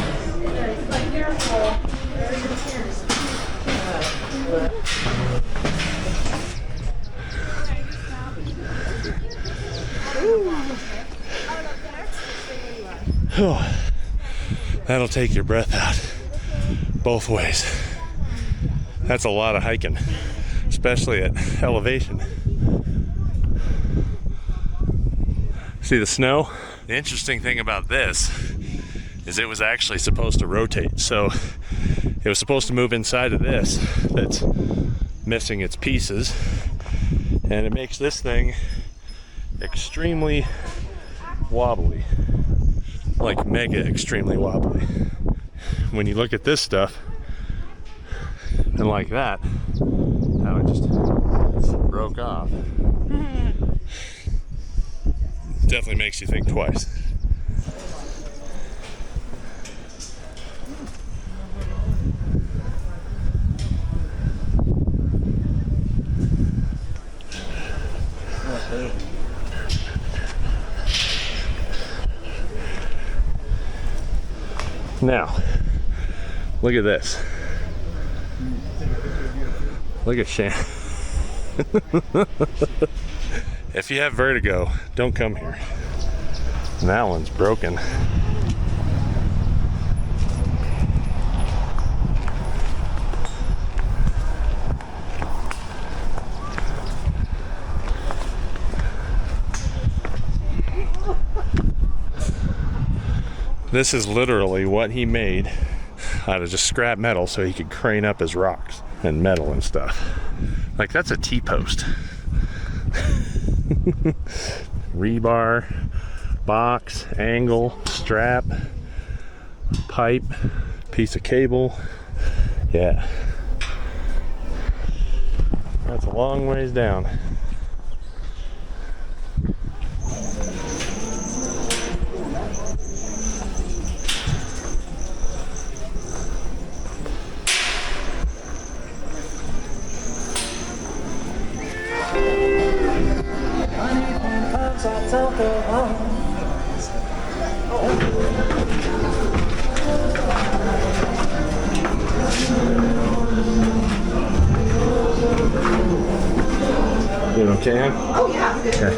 Oh, that'll take your breath out both ways. That's a lot of hiking, especially at elevation. See the snow? The interesting thing about this is it was actually supposed to rotate. So it was supposed to move inside of this that's missing its pieces, and it makes this thing extremely wobbly, like mega extremely wobbly. When you look at this stuff and like that, how it just broke off, definitely makes you think twice. Now, look at this. Look at Shan. If you have vertigo, don't come here. And that one's broken. This is literally what he made out of just scrap metal so he could crane up his rocks and metal and stuff. Like, that's a T-post. Rebar, box, angle, strap, pipe, piece of cable. Yeah. That's a long ways down. You okay, hon? Oh yeah, I'm good. Okay.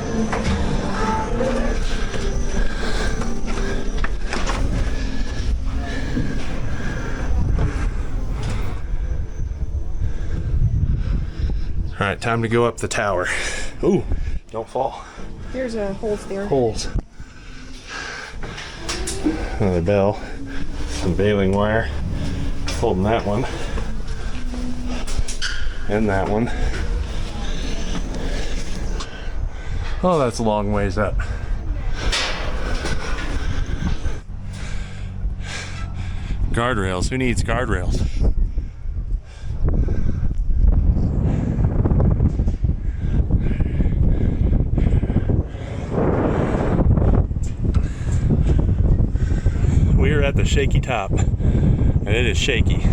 All right, time to go up the tower. Ooh, don't fall. There's a holes there. Holes. Another bell. Some baling wire. Holding that one. And that one. Oh, that's a long ways up. Guardrails. Who needs guardrails? We are at the shaky top, and it is shaky.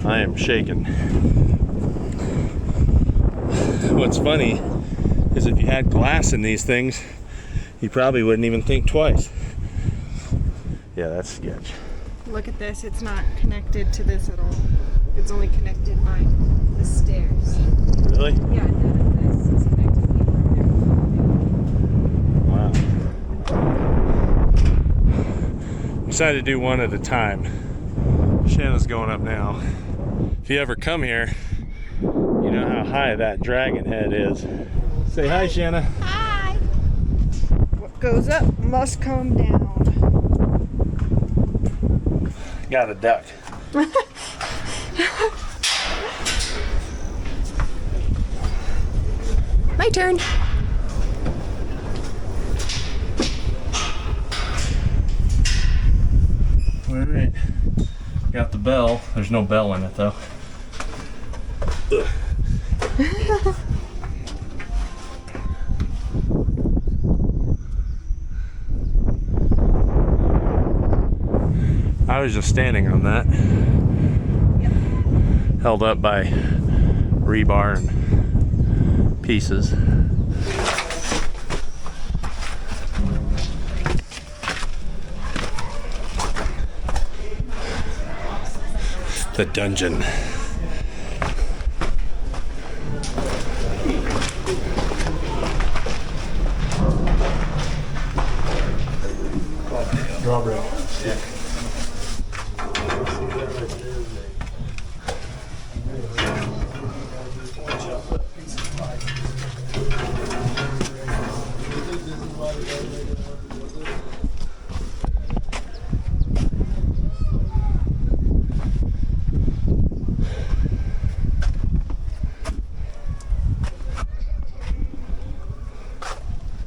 I am shaking. What's funny is if you had glass in these things, you probably wouldn't even think twice. Yeah, that's sketch. Look at this. It's not connected to this at all. It's only connected by the stairs. Really? Yeah, none of this is connected to Wow. Decided to do one at a time. Shanna's going up now. If you ever come here, you know how high that dragon head is. Say hi, Shanna. Hi! What goes up must come down. Got a duck. My turn. All right. Got the bell. There's no bell in it though. I was just standing on that. Yep. Held up by rebar and pieces. The dungeon. Drawbridge. Yeah.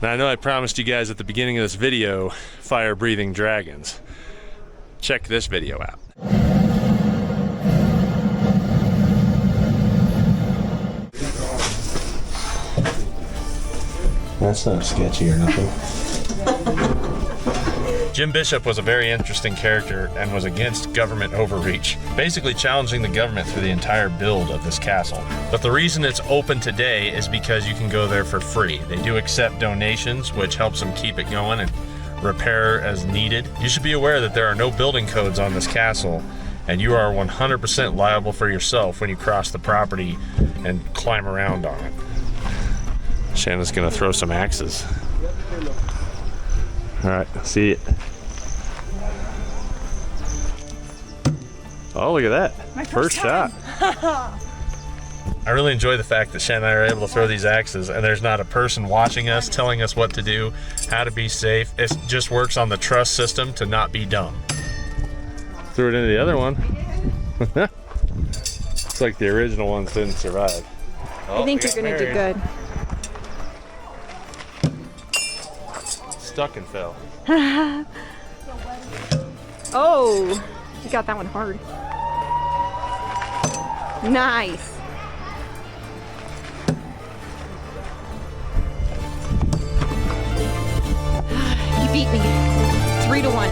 Now I know I promised you guys at the beginning of this video fire-breathing dragons. Check this video out. That's not sketchy or nothing. Jim Bishop was a very interesting character and was against government overreach, basically challenging the government through the entire build of this castle. But the reason it's open today is because you can go there for free. They do accept donations, which helps them keep it going and repair as needed. You should be aware that there are no building codes on this castle, and you are 100% liable for yourself when you cross the property and climb around on it. Shanna's gonna throw some axes. All right, see it. Oh, look at that. My First time. shot. I really enjoy the fact that Shannon and I are able to throw these axes and there's not a person watching us, telling us what to do, how to be safe. It just works on the trust system to not be dumb. Threw it into the other one. Looks like the original ones didn't survive. I think you're gonna do good. Stuck and fell. Oh, you got that one hard. Nice. You beat me. 3-1.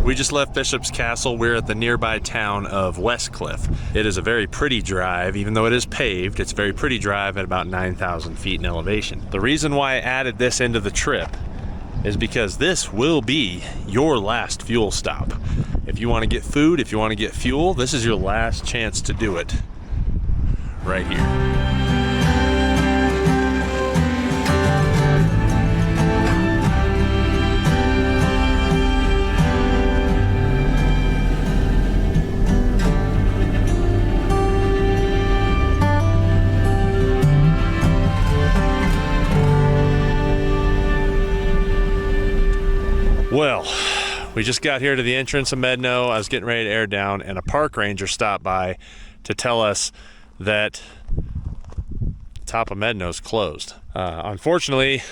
We just left Bishop's Castle. We're at the nearby town of Westcliff. It is a very pretty drive, even though it is paved. It's a very pretty drive at about 9,000 feet in elevation. The reason why I added this into the trip is because this will be your last fuel stop. If you want to get food, if you want to get fuel, this is your last chance to do it right here. Well, we just got here to the entrance of Medano. I was getting ready to air down, and a park ranger stopped by to tell us that the top of Medano's closed. Unfortunately,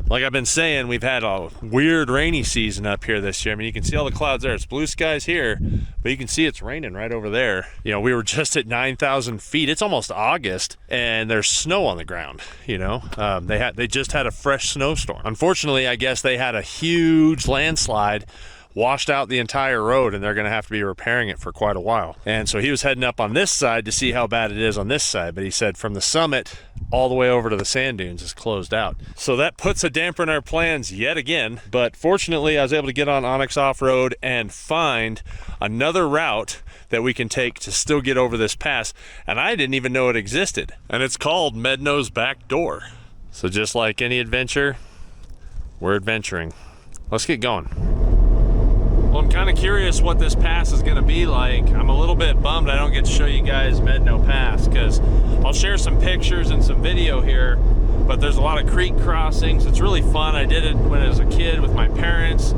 like I've been saying, we've had a weird rainy season up here this year. I mean, you can see all the clouds there. It's blue skies here, but you can see it's raining right over there. You know, we were just at 9,000 feet. It's almost August, and there's snow on the ground, you know. They just had a fresh snowstorm. Unfortunately, I guess they had a huge landslide, washed out the entire road, and they're going to have to be repairing it for quite a while. And so he was heading up on this side to see how bad it is on this side, but he said from the summit all the way over to the sand dunes is closed out. So that puts a damper in our plans yet again, but fortunately I was able to get on Onyx Off-Road and find another route that we can take to still get over this pass, and I didn't even know it existed. And it's called Medano's Back Door. So just like any adventure, we're adventuring. Let's get going. Well, I'm kind of curious what this pass is going to be like. I'm a little bit bummed I don't get to show you guys Medano Pass, because I'll share some pictures and some video here, but there's a lot of creek crossings. It's really fun. I did it when I was a kid with my parents,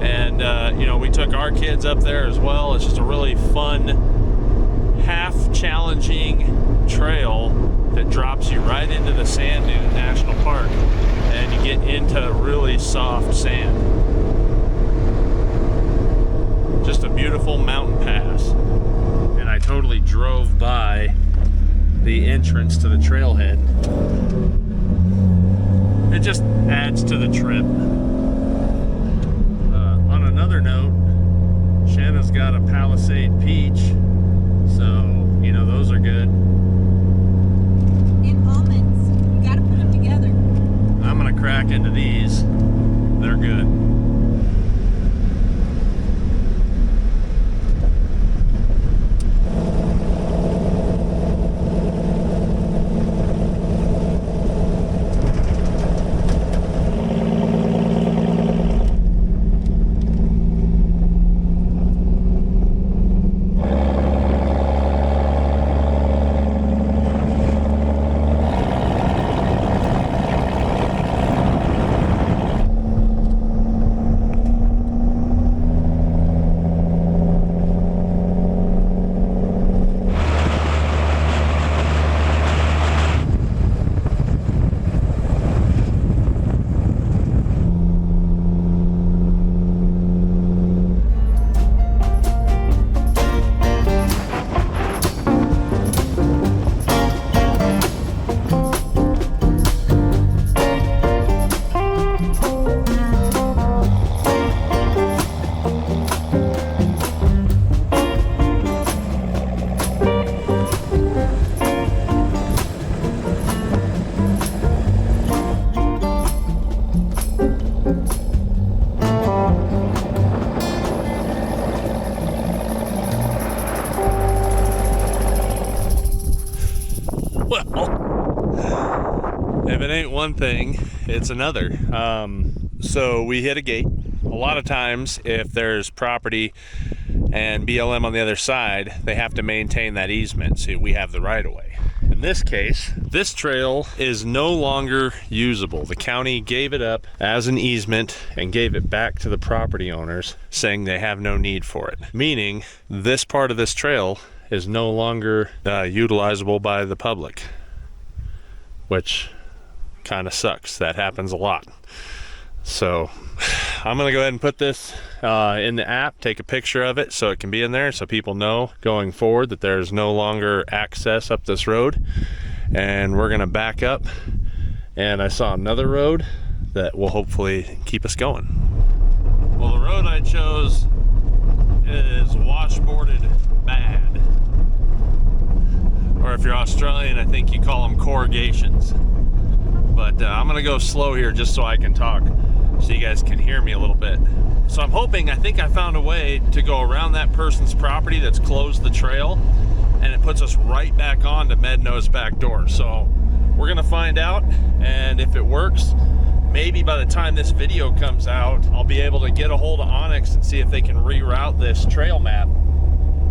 and you know, we took our kids up there as well. It's just a really fun, half challenging trail that drops you right into the Sand Dune National Park, and you get into really soft sand. Just a beautiful mountain pass. And I totally drove by the entrance to the trailhead. It just adds to the trip. On another note, Shanna's got a Palisade Peach, so you know those are good. And almonds, you gotta put them together. I'm gonna crack into these. They're good. one thing, it's another. So we hit a gate. A lot of times, if there's property and BLM on the other side, they have to maintain that easement, so we have the right of way. In this case, this trail is no longer usable. The county gave it up as an easement and gave it back to the property owners, saying they have no need for it. Meaning, this part of this trail is no longer utilizable by the public, which kind of sucks. That happens a lot. So I'm gonna go ahead and put this in the app, take a picture of it so it can be in there so people know going forward that there's no longer access up this road. And we're gonna back up, and I saw another road that will hopefully keep us going. Well, the road I chose is washboarded bad, or if you're Australian, I think you call them corrugations. But I'm gonna go slow here just so I can talk, so you guys can hear me a little bit. So I'm hoping, I think I found a way to go around that person's property that's closed the trail, and it puts us right back on to Medano's back door. So we're gonna find out, and if it works, maybe by the time this video comes out, I'll be able to get a hold of Onyx and see if they can reroute this trail map,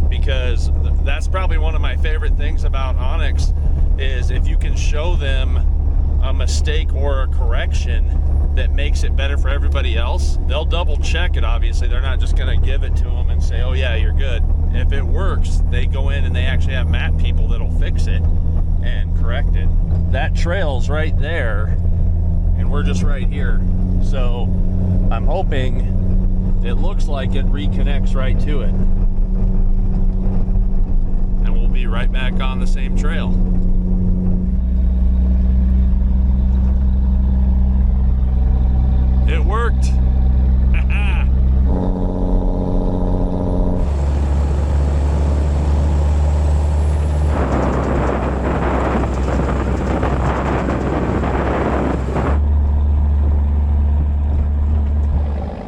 because that's probably one of my favorite things about Onyx, is if you can show them a mistake or a correction that makes it better for everybody else, they'll double check it. Obviously, they're not just going to give it to them and say, oh yeah, you're good. If it works, they go in and they actually have map people that'll fix it and correct it. That trail's right there, and we're just right here. So I'm hoping, it looks like it reconnects right to it, and we'll be right back on the same trail. It worked.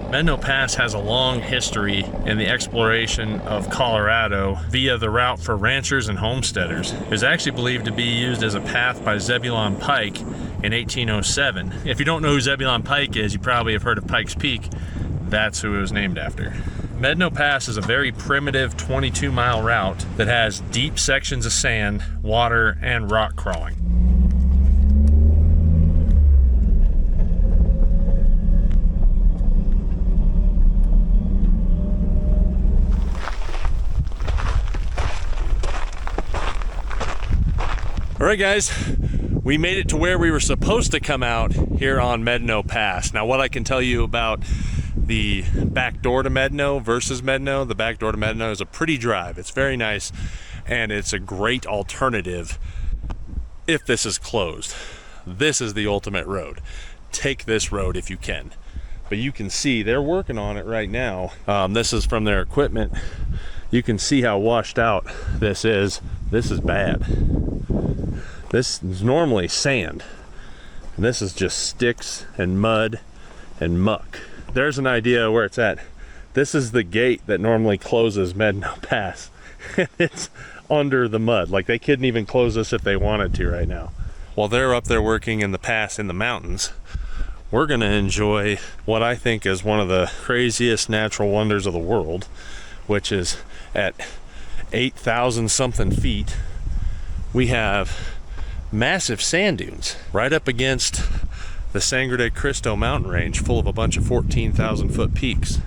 Medano Pass has a long history in the exploration of Colorado via the route for ranchers and homesteaders. It was actually believed to be used as a path by Zebulon Pike in 1807. If you don't know who Zebulon Pike is, you probably have heard of Pikes Peak. That's who it was named after. Medano Pass is a very primitive 22-mile route that has deep sections of sand, water, and rock crawling. All right, guys, we made it to where we were supposed to come out here on Medano Pass. Now, what I can tell you about the back door to Medano versus Medano, the back door to Medano is a pretty drive. It's very nice, and it's a great alternative if this is closed. This is the ultimate road. Take this road if you can. But you can see they're working on it right now. This is from their equipment. You can see how washed out this is. This is bad. This is normally sand. And this is just sticks and mud and muck. There's an idea where it's at. This is the gate that normally closes Medano Pass. It's under the mud. Like, they couldn't even close this if they wanted to right now. While they're up there working in the pass in the mountains, we're gonna enjoy what I think is one of the craziest natural wonders of the world, which is at 8,000 something feet, we have massive sand dunes right up against the Sangre de Cristo mountain range, full of a bunch of 14,000 foot peaks.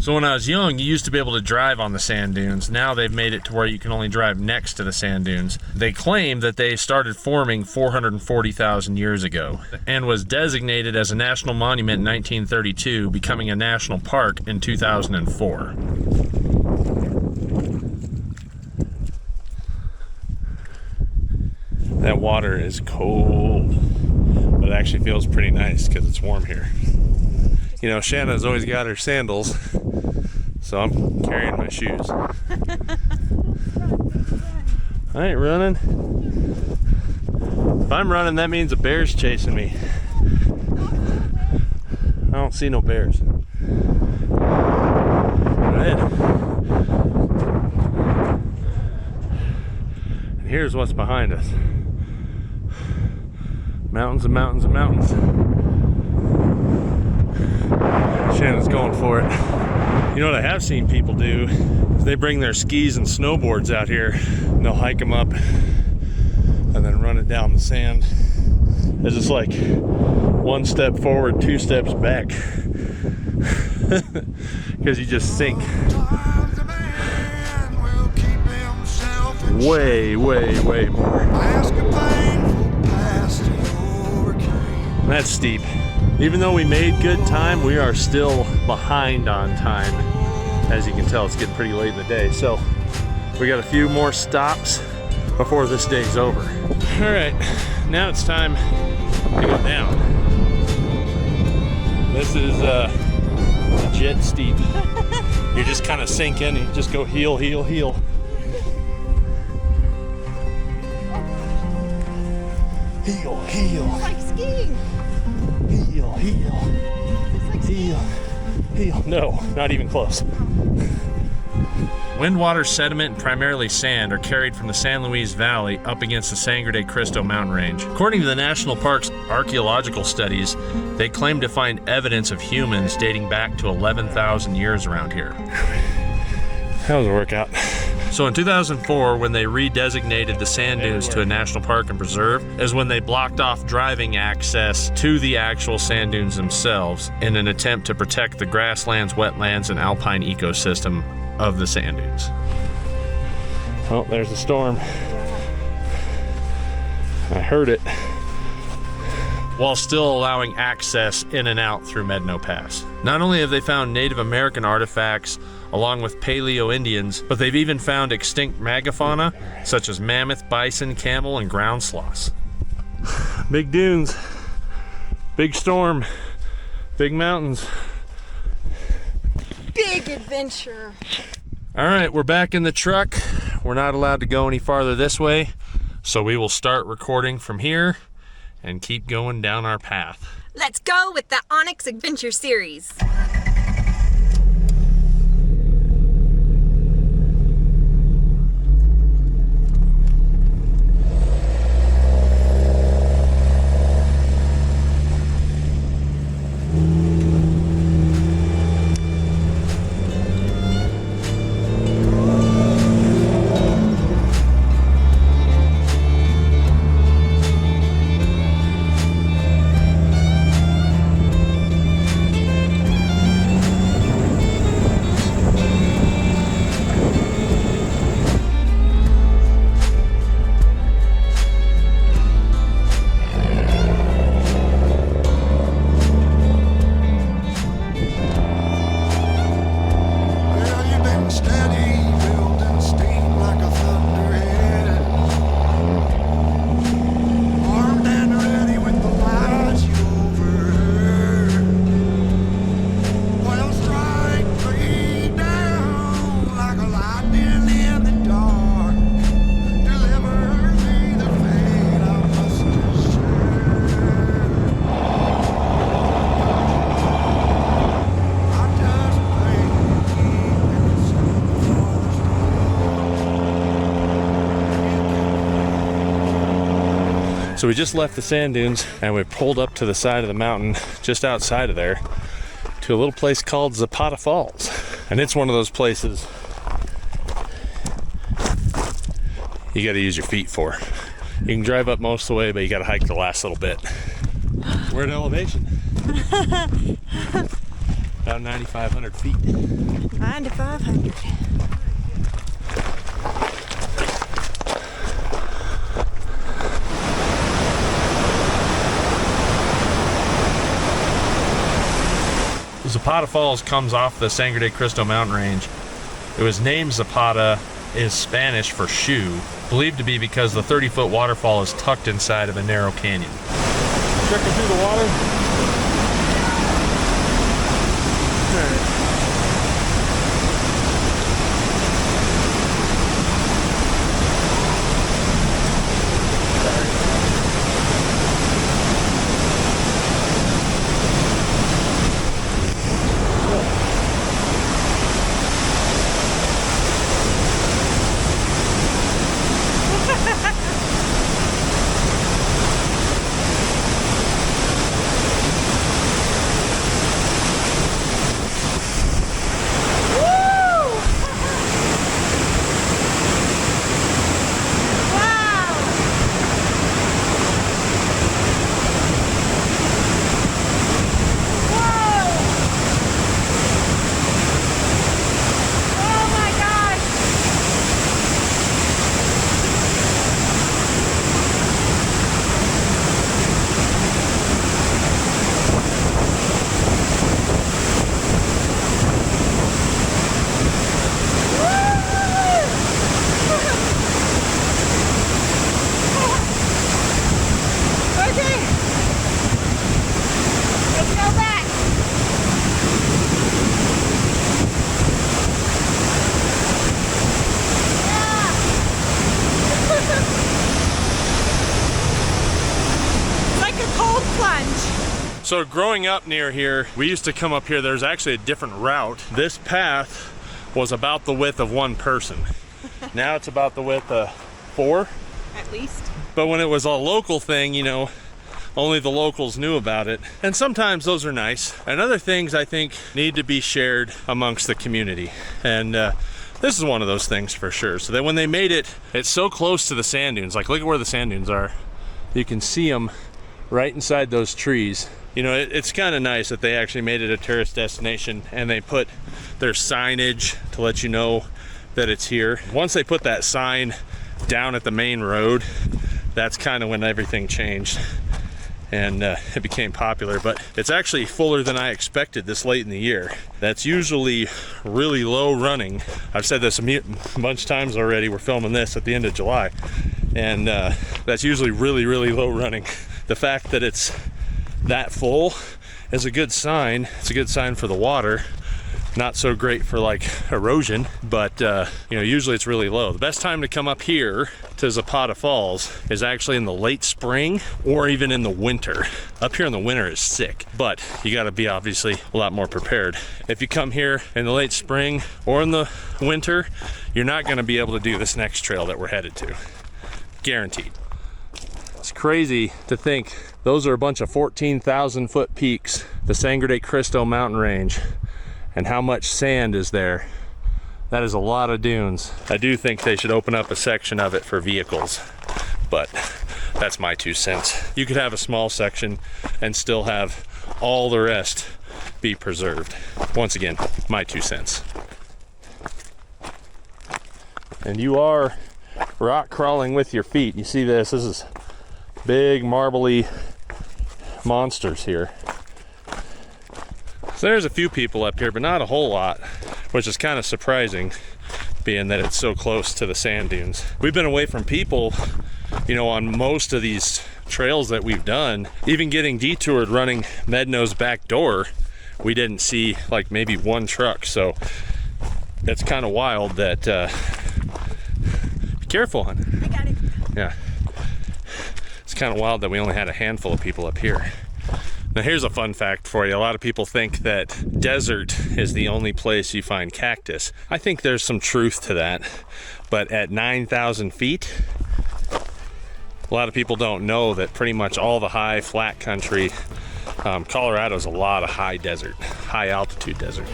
So when I was young, you used to be able to drive on the sand dunes. Now they've made it to where you can only drive next to the sand dunes. They claim that they started forming 440,000 years ago and was designated as a national monument in 1932, becoming a national park in 2004. That water is cold, but it actually feels pretty nice because it's warm here. You know, Shanna's always got her sandals, so I'm carrying my shoes. I ain't running. If I'm running, that means a bear's chasing me. I don't see no bears. Go ahead. here's what's behind us. Mountains and mountains and mountains. Shannon's going for it. You know what I have seen people do is they bring their skis and snowboards out here and they'll hike them up and then run it down the sand. It's just like one step forward, two steps back. Because you just sink way, way, way more. That's steep. Even though we made good time, we are still behind on time. As you can tell, it's getting pretty late in the day. So we got a few more stops before this day's over. All right, now it's time to go down. This is legit steep. You're just kind of sinking, you just go heel, heel, heel. Heel, heel. It's like skiing. Heel, heel. It's like skiing. Heel. No, not even close. Wind, water, sediment, and primarily sand are carried from the San Luis Valley up against the Sangre de Cristo mountain range. According to the National Park's archaeological studies, they claim to find evidence of humans dating back to 11,000 years around here. That was a workout. So in 2004, when they redesignated the sand dunes to a national park and preserve, is when they blocked off driving access to the actual sand dunes themselves in an attempt to protect the grasslands, wetlands, and alpine ecosystem of the sand dunes. Oh, there's the storm. I heard it. While still allowing access in and out through Medano Pass. Not only have they found Native American artifacts along with Paleo Indians, but they've even found extinct megafauna such as mammoth, bison, camel, and ground sloths. Big dunes, big storm, big mountains. Big adventure. All right, we're back in the truck. We're not allowed to go any farther this way, so we will start recording from here and keep going down our path. Let's go with the Onyx Adventure Series. So we just left the sand dunes and we pulled up to the side of the mountain just outside of there to a little place called Zapata Falls. And it's one of those places you gotta use your feet for. You can drive up most of the way, but you gotta hike the last little bit. We're at elevation. About 9,500 feet. 9,500. Zapata Falls comes off the Sangre de Cristo mountain range. It was named Zapata, is Spanish for shoe, believed to be because the 30-foot waterfall is tucked inside of a narrow canyon. Trekking through the water. So growing up near here, we used to come up here. There's actually a different route. This path was about the width of one person. Now it's about the width of 4. At least. But when it was a local thing, you know, only the locals knew about it. And sometimes those are nice. And other things I think need to be shared amongst the community. And this is one of those things for sure. So that when they made it, it's so close to the sand dunes. Like, look at where the sand dunes are. You can see them right inside those trees. You know, it's kind of nice that they actually made it a tourist destination and they put their signage to let you know that it's here. Once they put that sign down at the main road, that's kind of when everything changed and it became popular. But it's actually fuller than I expected this late in the year. That's usually really low running. I've said this a bunch of times already. We're filming this at the end of July, and that's usually really, really low running. The fact that it's that full is a good sign. It's a good sign for the water. Not so great for like erosion, but you know, usually it's really low. The best time to come up here to Zapata Falls is actually in the late spring or even in the winter. Up here in the winter is sick, but you gotta be obviously a lot more prepared. If you come here in the late spring or in the winter, you're not gonna be able to do this next trail that we're headed to. Guaranteed. It's crazy to think those are a bunch of 14,000 foot peaks, the Sangre de Cristo mountain range. And how much sand is there. That is a lot of dunes. I do think they should open up a section of it for vehicles, but that's my 2 cents. You could have a small section and still have all the rest be preserved. Once again, my 2 cents. And you are rock crawling with your feet. You see this is big marbly monsters here. So there's a few people up here, but not a whole lot, which is kind of surprising, being that it's so close to the sand dunes. We've been away from people, you know, on most of these trails that we've done. Even getting detoured running Medano's back door, we didn't see like maybe 1 truck. So it's kind of wild that, be careful, hon. I got it. Yeah. It's kind of wild that we only had a handful of people up here. Now here's a fun fact for you. A lot of people think that desert is the only place you find cactus. I think there's some truth to that, but at 9,000 feet, a lot of people don't know that pretty much all the high flat country, Colorado's a lot of high desert, high altitude desert.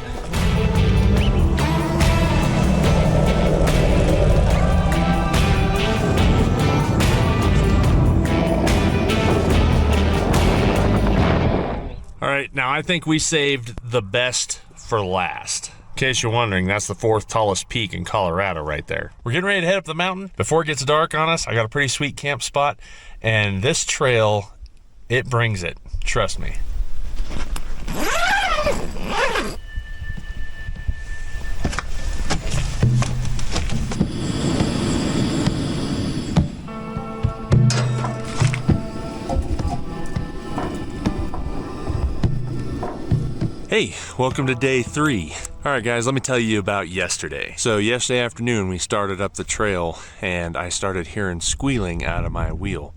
All right, now I think we saved the best for last. In case you're wondering, that's the 4th tallest peak in Colorado right there. We're getting ready to head up the mountain. Before it gets dark on us, I got a pretty sweet camp spot, and this trail, it brings it, trust me. Hey, welcome to day 3. All right guys, let me tell you about yesterday. So yesterday afternoon we started up the trail and I started hearing squealing out of my wheel.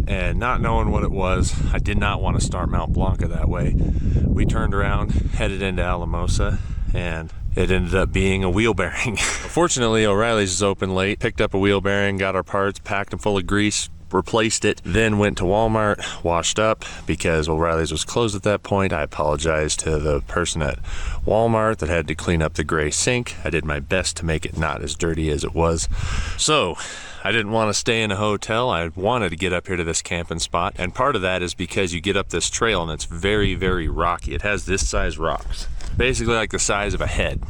And not knowing what it was, I did not want to start Mount Blanca that way. We turned around, headed into Alamosa, and it ended up being a wheel bearing. Fortunately, O'Reilly's is open late, picked up a wheel bearing, got our parts, packed them full of grease, replaced it, then went to Walmart, washed up because O'Reilly's was closed at that point. I apologized to the person at Walmart that had to clean up the gray sink. I did my best to make it not as dirty as it was. So I didn't want to stay in a hotel. I wanted to get up here to this camping spot, and part of that is because you get up this trail and it's very, very rocky. It has this size rocks, basically like the size of a head,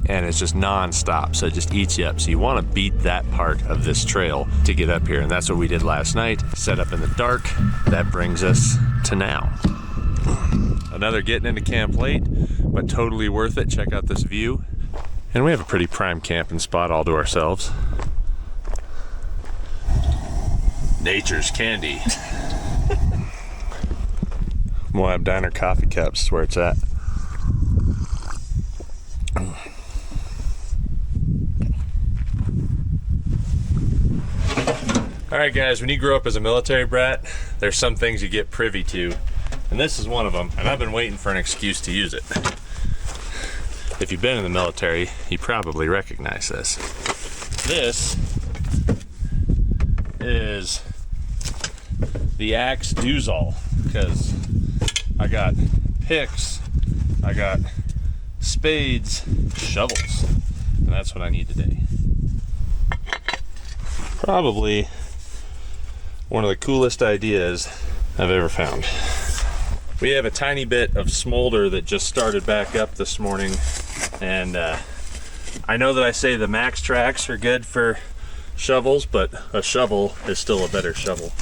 and it's just non-stop, so it just eats you up. So you want to beat that part of this trail to get up here, and that's what we did last night. Set up in the dark. That brings us to now. Another getting into camp late, but totally worth it. Check out this view. And we have a pretty prime camping spot all to ourselves. Nature's candy. Moab Diner coffee cups is where it's at. All right guys, when you grow up as a military brat, there's some things you get privy to And this is one of them, and I've been waiting for an excuse to use it. If you've been in the military, you probably recognize this. This is the axe Duzal, because I got picks, I got spades, shovels, and that's what I need today. Probably one of the coolest ideas I've ever found. We have a tiny bit of smolder that just started back up this morning, and I know that I say the max tracks are good for shovels, but a shovel is still a better shovel.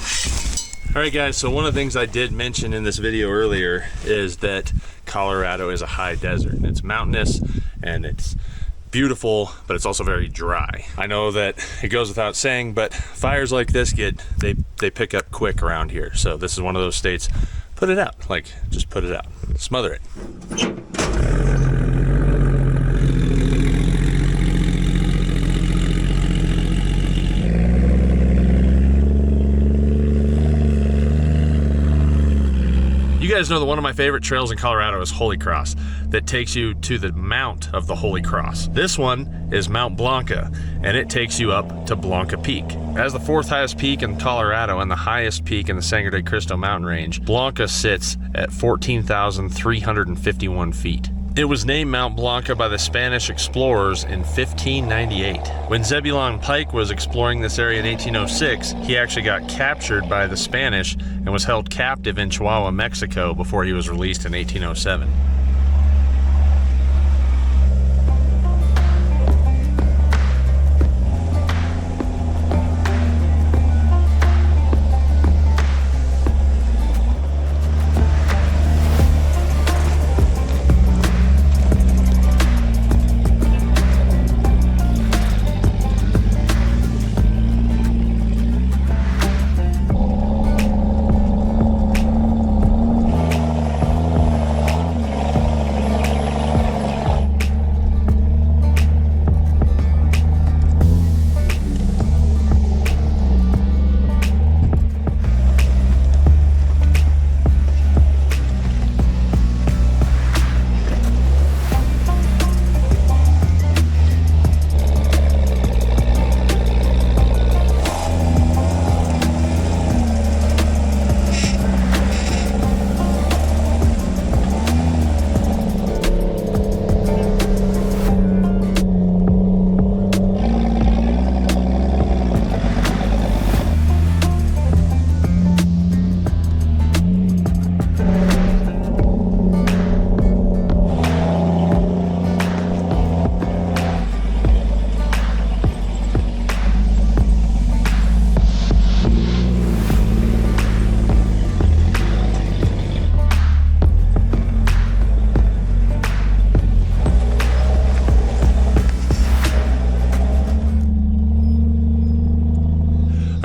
Alright guys, so one of the things I did mention in this video earlier is that Colorado is a high desert, and it's mountainous and it's beautiful, but it's also very dry. I know that it goes without saying, but fires like this they pick up quick around here. So this is one of those states, put it out, like just put it out, smother it. You guys know that one of my favorite trails in Colorado is Holy Cross, that takes you to the mount of the Holy Cross. This one is Mount Blanca, and it takes you up to Blanca Peak. As the 4th highest peak in Colorado and the highest peak in the Sangre de Cristo mountain range, Blanca sits at 14,351 feet. It was named Mount Blanca by the Spanish explorers in 1598. When Zebulon Pike was exploring this area in 1806, he actually got captured by the Spanish and was held captive in Chihuahua, Mexico before he was released in 1807.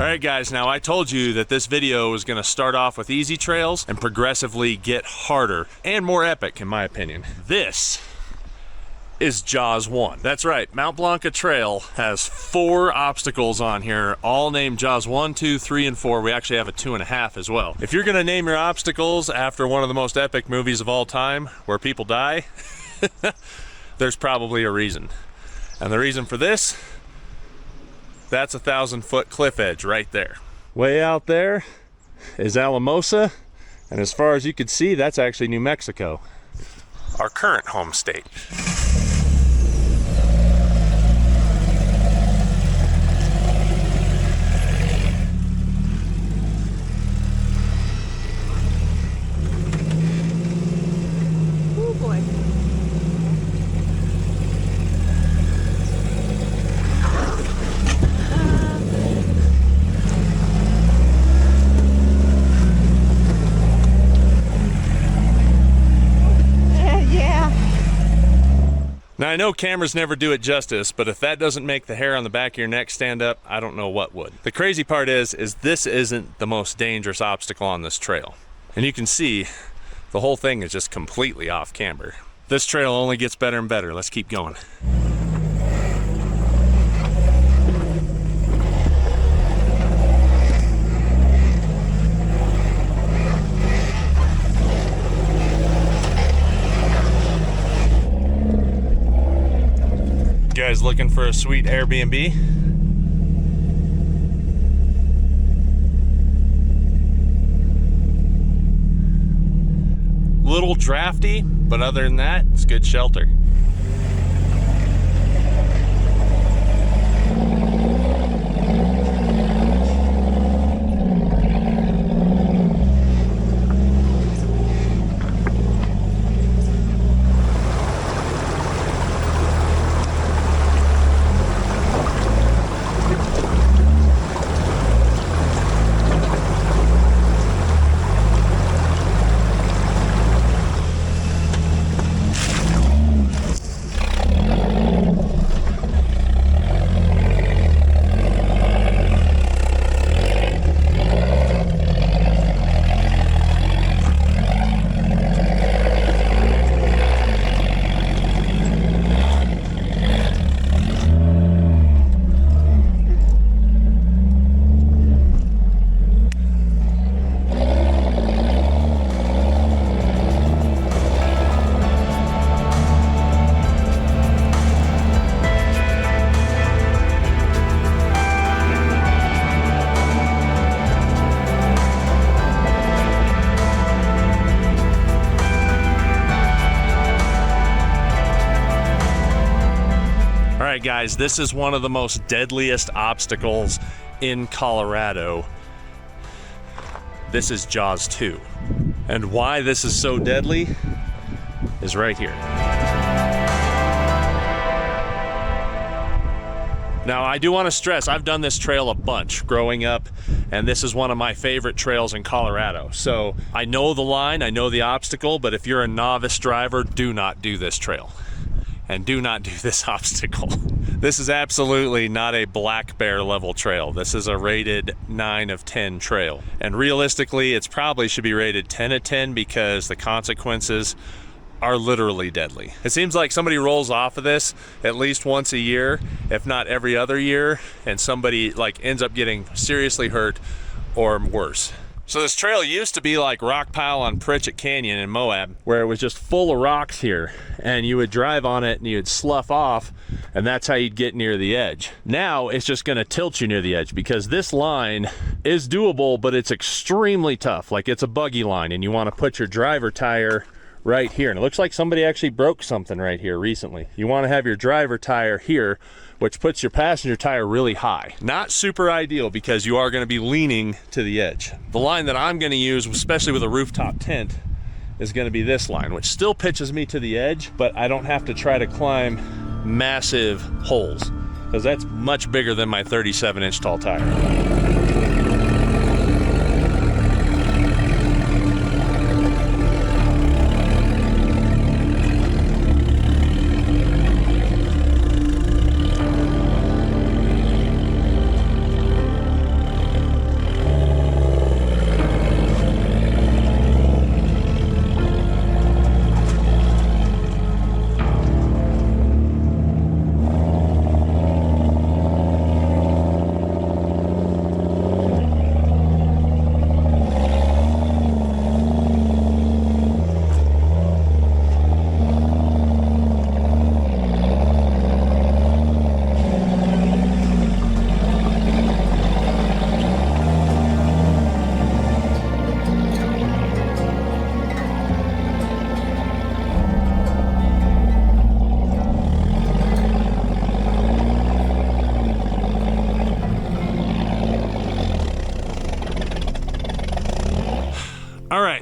Alright guys, now I told you that this video was going to start off with easy trails and progressively get harder and more epic in my opinion. This is Jaws 1. That's right, Mount Blanca Trail has 4 obstacles on here, all named Jaws 1, 2, 3, and 4. We actually have a 2.5 as well. If you're going to name your obstacles after one of the most epic movies of all time, where people die, there's probably a reason. And the reason for this, that's a 1,000-foot cliff edge right there. Way out there is Alamosa, and as far as you can see, that's actually New Mexico, our current home state. Oh boy. Now I know cameras never do it justice, but if that doesn't make the hair on the back of your neck stand up, I don't know what would. The crazy part is this isn't the most dangerous obstacle on this trail. And you can see the whole thing is just completely off camber. This trail only gets better and better. Let's keep going. guys looking for a sweet Airbnb? Little drafty, but other than that, it's good shelter. Guys, this is one of the most deadliest obstacles in Colorado. This is Jaws 2. And why this is so deadly is right here. Now, I do want to stress, I've done this trail a bunch growing up, and this is one of my favorite trails in Colorado. So I know the line, I know the obstacle, but if you're a novice driver, do not do this trail. And do not do this obstacle. This is absolutely not a black bear level trail. This is a rated 9 of 10 trail. And realistically, it's probably should be rated 10 of 10 because the consequences are literally deadly. It seems like somebody rolls off of this at least once a year, if not every other year, and somebody like ends up getting seriously hurt or worse. So this trail used to be like Rock Pile on Pritchett Canyon in Moab, where it was just full of rocks here, and you would drive on it and you'd slough off, and that's how you'd get near the edge. Now it's just gonna tilt you near the edge because this line is doable, but it's extremely tough. Like it's a buggy line, and you wanna put your driver tire right here. And it looks like somebody actually broke something right here recently. You wanna have your driver tire here, which puts your passenger tire really high. Not super ideal because you are gonna be leaning to the edge. The line that I'm gonna use, especially with a rooftop tent, is gonna be this line, which still pitches me to the edge, but I don't have to try to climb massive holes, because that's much bigger than my 37-inch tall tire.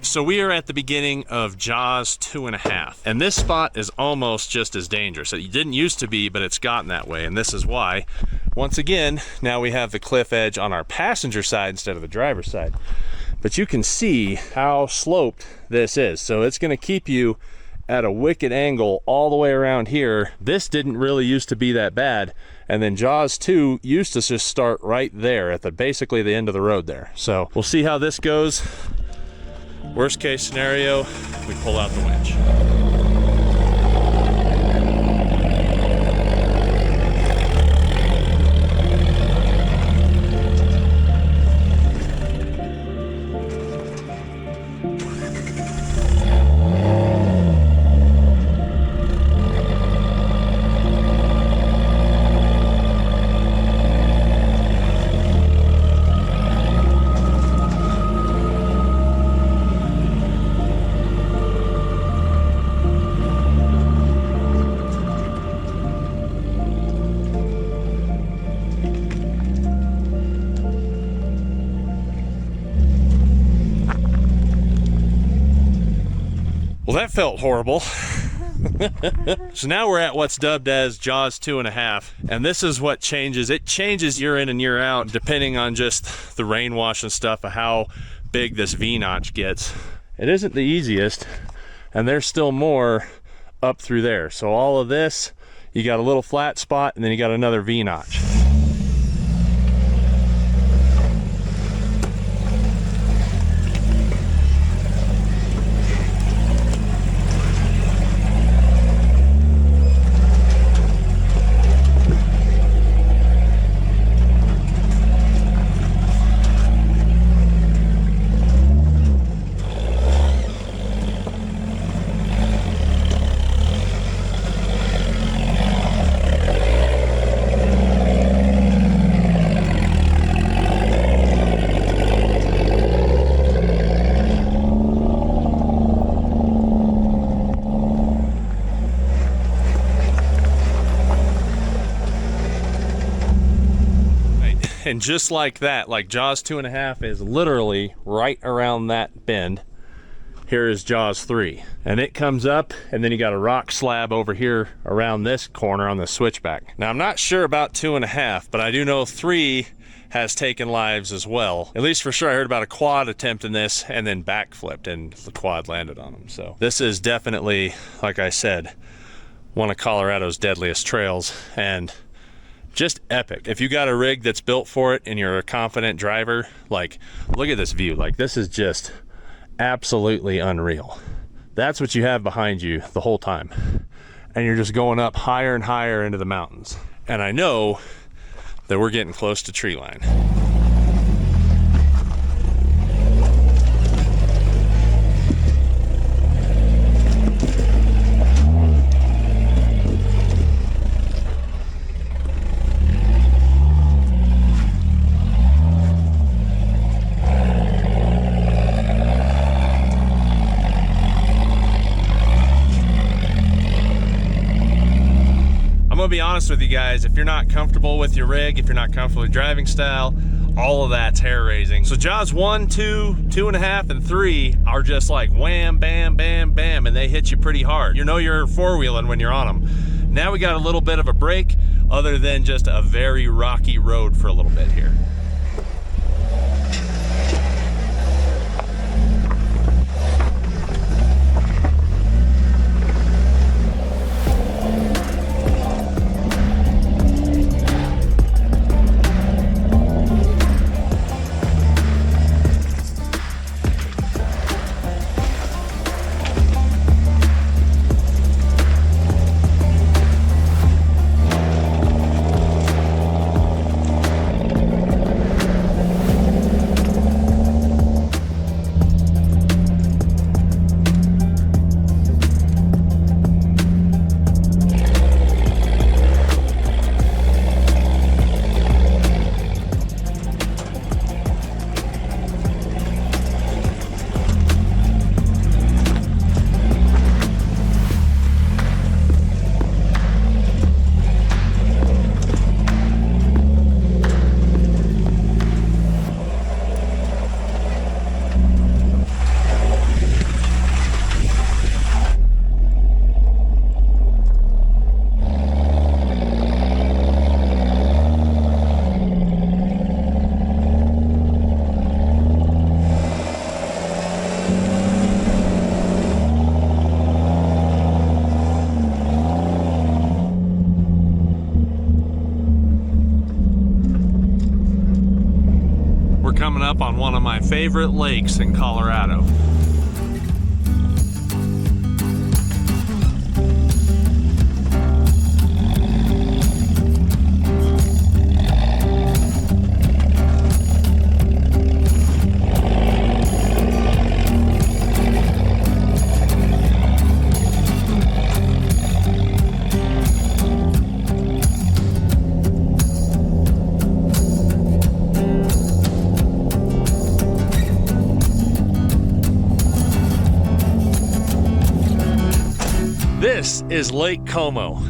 So we are at the beginning of Jaws 2.5, and this spot is almost just as dangerous. It didn't used to be, but it's gotten that way, and this is why. Once again, now we have the cliff edge on our passenger side instead of the driver's side. But you can see how sloped this is, so it's going to keep you at a wicked angle all the way around here. This didn't really used to be that bad, and then Jaws 2 used to just start right there at basically the end of the road there. So we'll see how this goes. Worst case scenario, we pull out the winch. Well, that felt horrible. So now we're at what's dubbed as Jaws 2.5, and this is what changes. It changes year in and year out depending on just the rainwash and stuff of how big this V-notch gets. It isn't the easiest, and there's still more up through there. So all of this, you got a little flat spot, and then you got another V-notch. And just like that, like Jaws 2.5 is literally right around that bend. Here is Jaws 3. And it comes up, and then you got a rock slab over here around this corner on the switchback. Now, I'm not sure about 2.5, but I do know 3 has taken lives as well. At least for sure, I heard about a quad attempting this and then backflipped, and the quad landed on them. So this is definitely, like I said, one of Colorado's deadliest trails, and just epic. If you got a rig that's built for it and you're a confident driver, like, look at this view. Like, this is just absolutely unreal. That's what you have behind you the whole time. And you're just going up higher and higher into the mountains. And I know that we're getting close to tree line. Be honest with you guys, if you're not comfortable with your rig, if you're not comfortable with driving style, all of that's hair raising. So Jaws 1, 2, 2.5, and 3 are just like wham, bam, bam, bam, and they hit you pretty hard. You know you're four-wheeling when you're on them. Now we got a little bit of a break, other than just a very rocky road for a little bit here. Coming up on one of my favorite lakes in Colorado. This is Lake Como.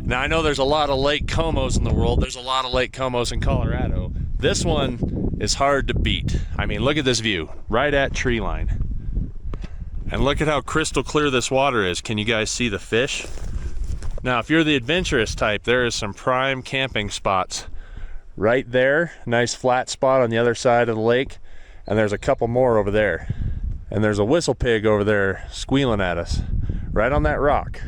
Now I know there's a lot of Lake Comos in the world. There's a lot of Lake Comos in Colorado. This one is hard to beat. I mean, look at this view, right at tree line. And look at how crystal clear this water is. Can you guys see the fish? Now, if you're the adventurous type, there is some prime camping spots right there. Nice flat spot on the other side of the lake. And there's a couple more over there. And there's a whistle pig over there squealing at us, right on that rock.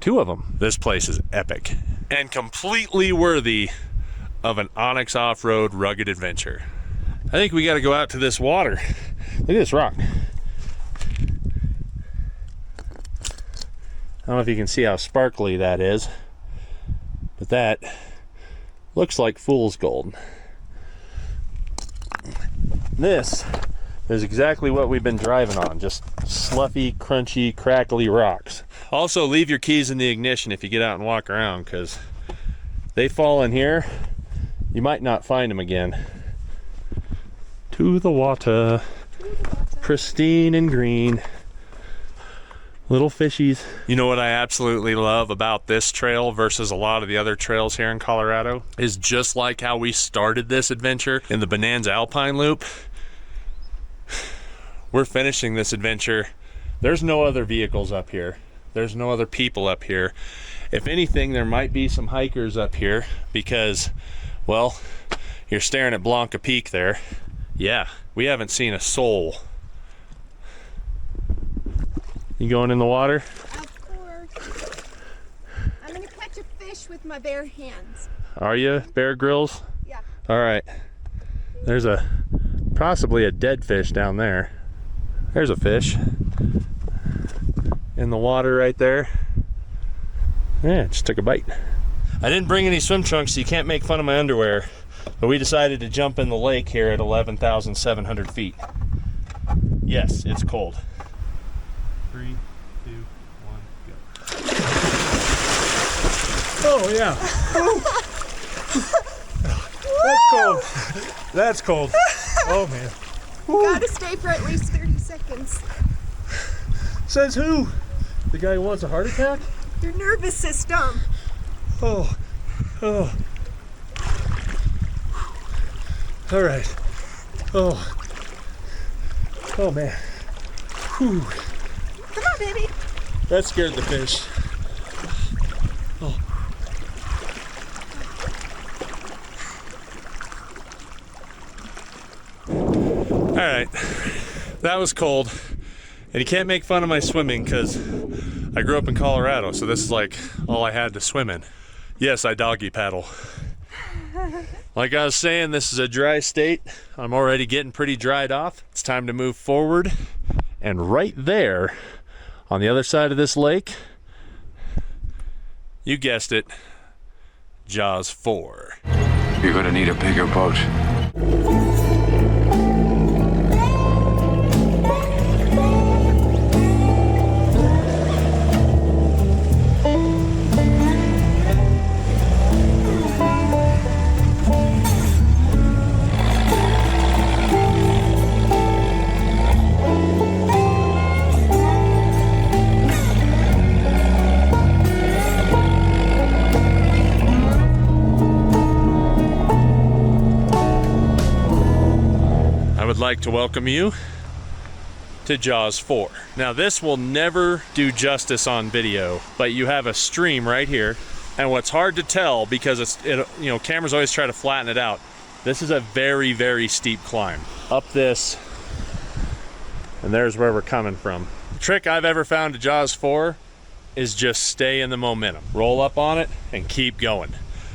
2 of them. This place is epic and completely worthy of an Onyx off-road rugged adventure. I think we got to go out to this water. Look at this rock. I don't know if you can see how sparkly that is, but that looks like fool's gold. This is exactly what we've been driving on, just sloughy, crunchy, crackly rocks. Also, leave your keys in the ignition if you get out and walk around, because they fall in here, you might not find them again. To the water, pristine and green. Little fishies. You know what I absolutely love about this trail versus a lot of the other trails here in Colorado? Is just like how we started this adventure in the Bonanza Alpine Loop. We're finishing this adventure. There's no other vehicles up here. There's no other people up here. If anything, there might be some hikers up here because, well, you're staring at Blanca Peak there. Yeah, we haven't seen a soul. You going in the water? Of course. I'm gonna catch a fish with my bare hands. Are you, Bear Grylls? Yeah. All right. There's possibly a dead fish down there. There's a fish in the water right there. Yeah, just took a bite. I didn't bring any swim trunks, so you can't make fun of my underwear. But we decided to jump in the lake here at 11,700 feet. Yes, it's cold. 3, 2, 1, go. Oh, yeah. That's cold. That's cold. Oh, man. Gotta stay for at least 30 seconds. Says who? The guy who wants a heart attack? Your nervous system. Oh. Oh. All right. Oh. Oh, man. Whew. Come on, baby. That scared the fish. Oh. All right. That was cold. And you can't make fun of my swimming because I grew up in Colorado, so this is like all I had to swim in. Yes, I doggy paddle. Like I was saying, this is a dry state. I'm already getting pretty dried off. It's time to move forward. And right there, on the other side of this lake, you guessed it, Jaws 4. You're gonna need a bigger boat. Like to welcome you to Jaws 4. Now this will never do justice on video, but you have a stream right here, and what's hard to tell because cameras always try to flatten it out. This is a very, very steep climb up this, and there's where we're coming from. The trick I've ever found to Jaws 4 is just stay in the momentum. Roll up on it and keep going.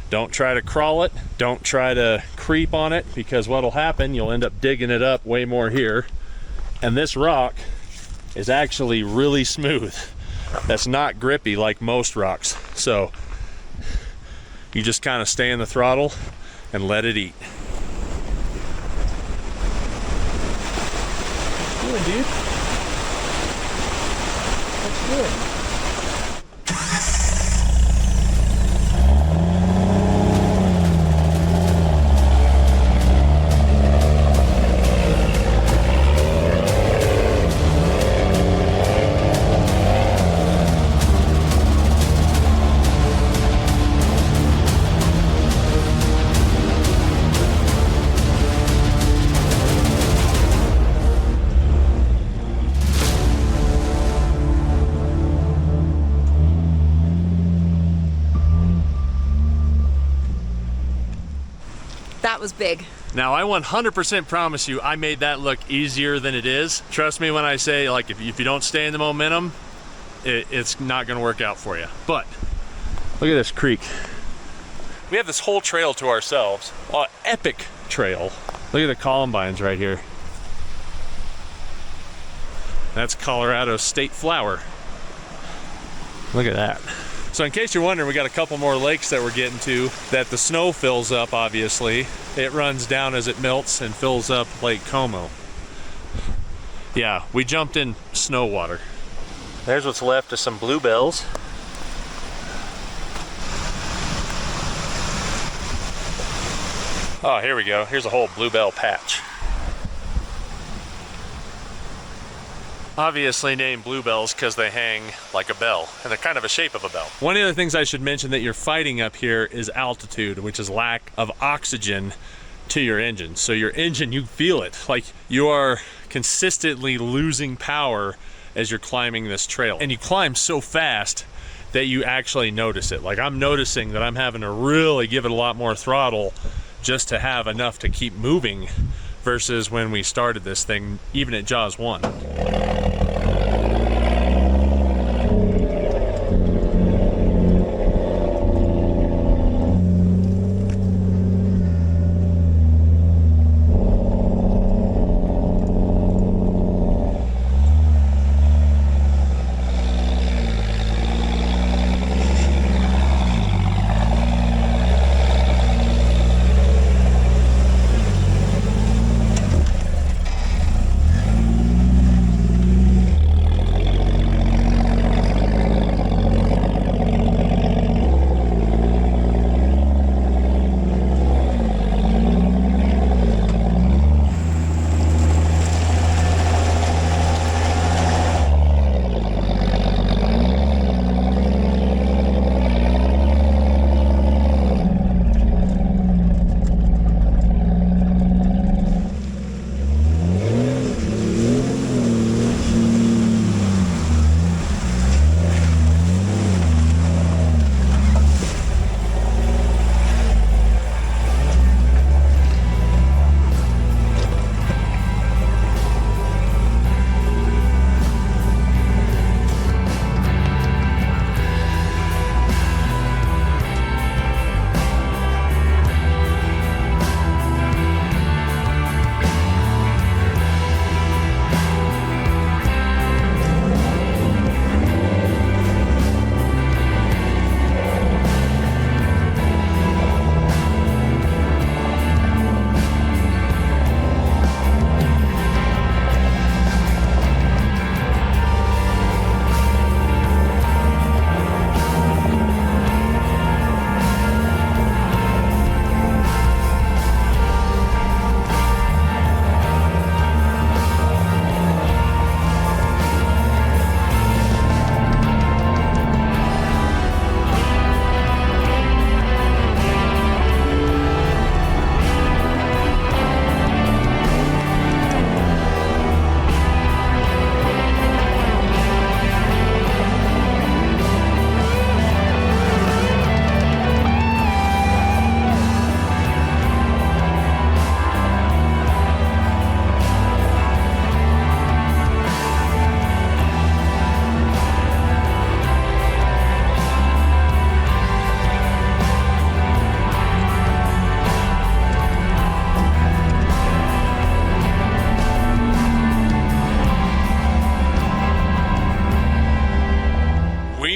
Don't try to crawl it. Don't try to creep on it, because what'll happen, you'll end up digging it up way more here. And this rock is actually really smooth. That's not grippy like most rocks. So you just kind of stay in the throttle and let it eat. Good, dude. That's good. was big. Now, I 100% promise you I made that look easier than it is. Trust me when I say, like, if you don't stay in the momentum, it's not gonna work out for you. But look at this creek. We have this whole trail to ourselves. Epic trail. Look at the columbines right here. That's Colorado state flower. Look at that. So in case you're wondering, we got a couple more lakes that we're getting to that the snow fills up, obviously. It runs down as it melts and fills up Lake Como. Yeah, we jumped in snow water. There's what's left of some bluebells. Oh, here we go. Here's a whole bluebell patch. Obviously named bluebells because they hang like a bell, and they're kind of a shape of a bell. One of the other things I should mention that you're fighting up here is altitude, which is lack of oxygen to your engine. So your engine, you feel it, like you are consistently losing power as you're climbing this trail. And you climb so fast that you actually notice it. Like I'm noticing that I'm having to really give it a lot more throttle just to have enough to keep moving versus when we started this thing, even at Jaws 1.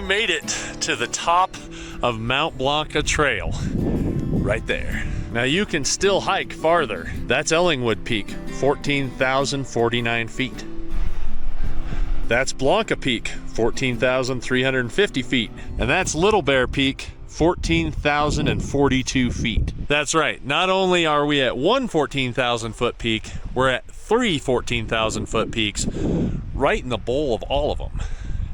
Made it to the top of Mount Blanca Trail, right there. Now you can still hike farther. That's Ellingwood Peak, 14,049 feet. That's Blanca Peak, 14,350 feet. And that's Little Bear Peak, 14,042 feet. That's right, not only are we at one 14,000 foot peak, we're at three 14,000 foot peaks, right in the bowl of all of them.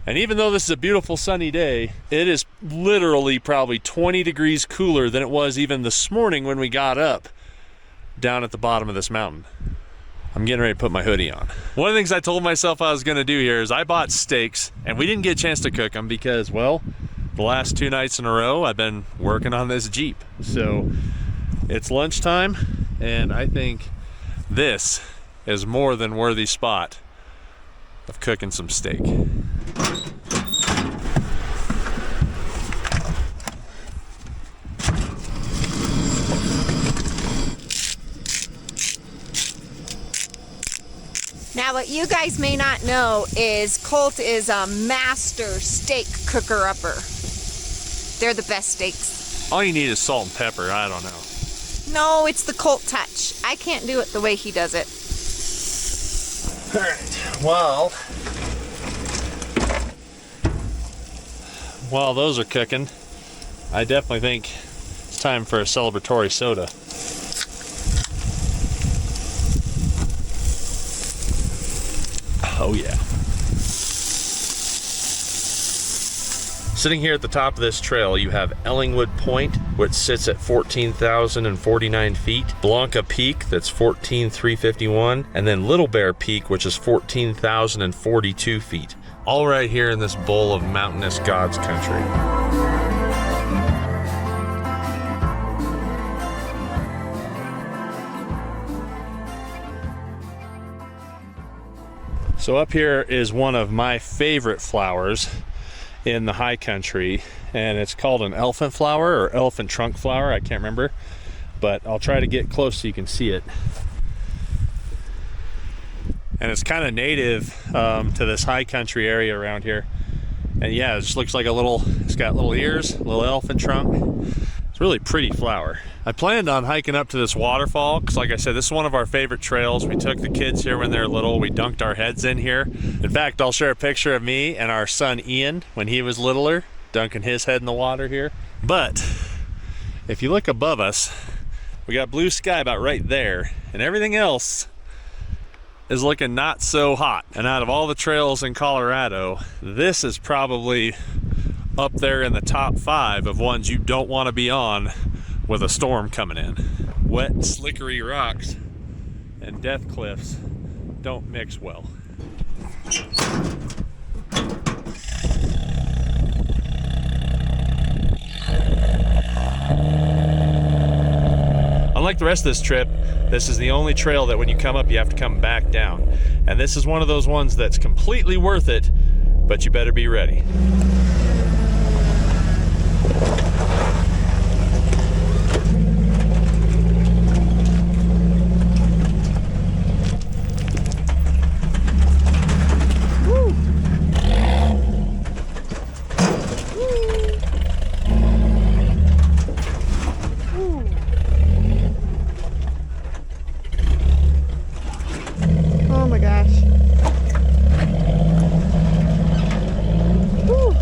And even though this is a beautiful sunny day, it is literally probably 20 degrees cooler than it was even this morning when we got up down at the bottom of this mountain. I'm getting ready to put my hoodie on. One of the things I told myself I was gonna do here is I bought steaks, and we didn't get a chance to cook them because, well, the last 2 nights in a row I've been working on this Jeep. So it's lunchtime, and I think this is more than worthy spot of cooking some steak. Now, what you guys may not know is Colt is a master steak cooker-upper. They're the best steaks. All you need is salt and pepper. I don't know. No, it's the Colt touch. I can't do it the way he does it. All right, well, while those are cooking, I definitely think it's time for a celebratory soda. Oh yeah. Sitting here at the top of this trail, you have Ellingwood Point, which sits at 14,049 feet, Blanca Peak, that's 14,351, and then Little Bear Peak, which is 14,042 feet. All right here in this bowl of mountainous God's country. So up here is one of my favorite flowers in the high country, and it's called an elephant flower or elephant trunk flower. I can't remember, but I'll try to get close so you can see it. And it's kind of native to this high country area around here. And yeah, it just looks like it's got little ears, little elephant trunk. It's a really pretty flower. I planned on hiking up to this waterfall because, like I said, this is one of our favorite trails. We took the kids here when they were little. We dunked our heads in here. In fact, I'll share a picture of me and our son Ian when he was littler, dunking his head in the water here. But if you look above us, we got blue sky about right there, and everything else is looking not so hot. And out of all the trails in Colorado, this is probably up there in the top 5 of ones you don't want to be on with a storm coming in. Wet, slickery rocks and death cliffs don't mix well. Unlike the rest of this trip, this is the only trail that when you come up, you have to come back down. And this is one of those ones that's completely worth it, but you better be ready. Oh my gosh. Woo.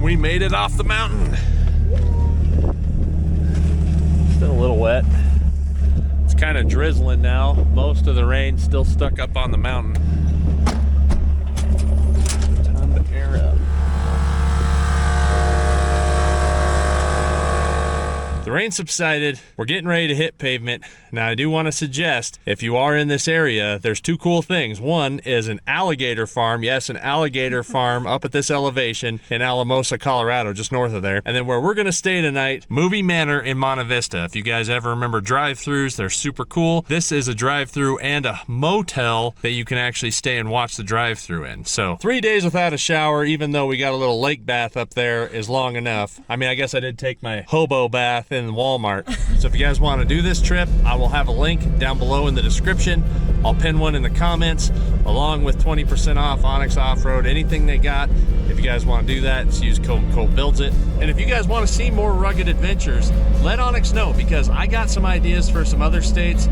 We made it off the mountain. Still a little wet. It's kind of drizzling now. Most of the rain still stuck up on the mountain. Time to air up. The rain subsided. We're getting ready to hit pavement. Now I do want to suggest, if you are in this area, there's 2 cool things. One is an alligator farm. Yes, an alligator farm up at this elevation in Alamosa, Colorado, just north of there. And then where we're going to stay tonight, Movie Manor in Monte Vista. If you guys ever remember drive-thrus, they're super cool. This is a drive-thru and a motel that you can actually stay and watch the drive-thru in. So 3 days without a shower, even though we got a little lake bath up there, is long enough. I mean, I guess I did take my hobo bath in Walmart. So if you guys want to do this trip, I will have a link down below in the description. I'll pin one in the comments along with 20% off Onyx Off-Road, anything they got. If you guys want to do that, just use code Colt Builds It. And if you guys want to see more rugged adventures, let Onyx know, because I got some ideas for some other states,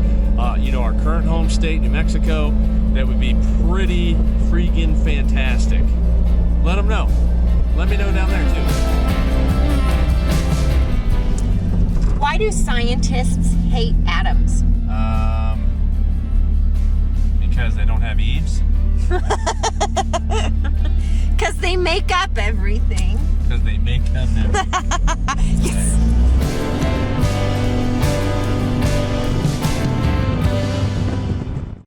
you know, our current home state, New Mexico, that would be pretty freaking fantastic. Let them know. Let me know down there too. Why do scientists hate atoms? don't have eaves? Because they make up everything. Because they make up everything. Yes.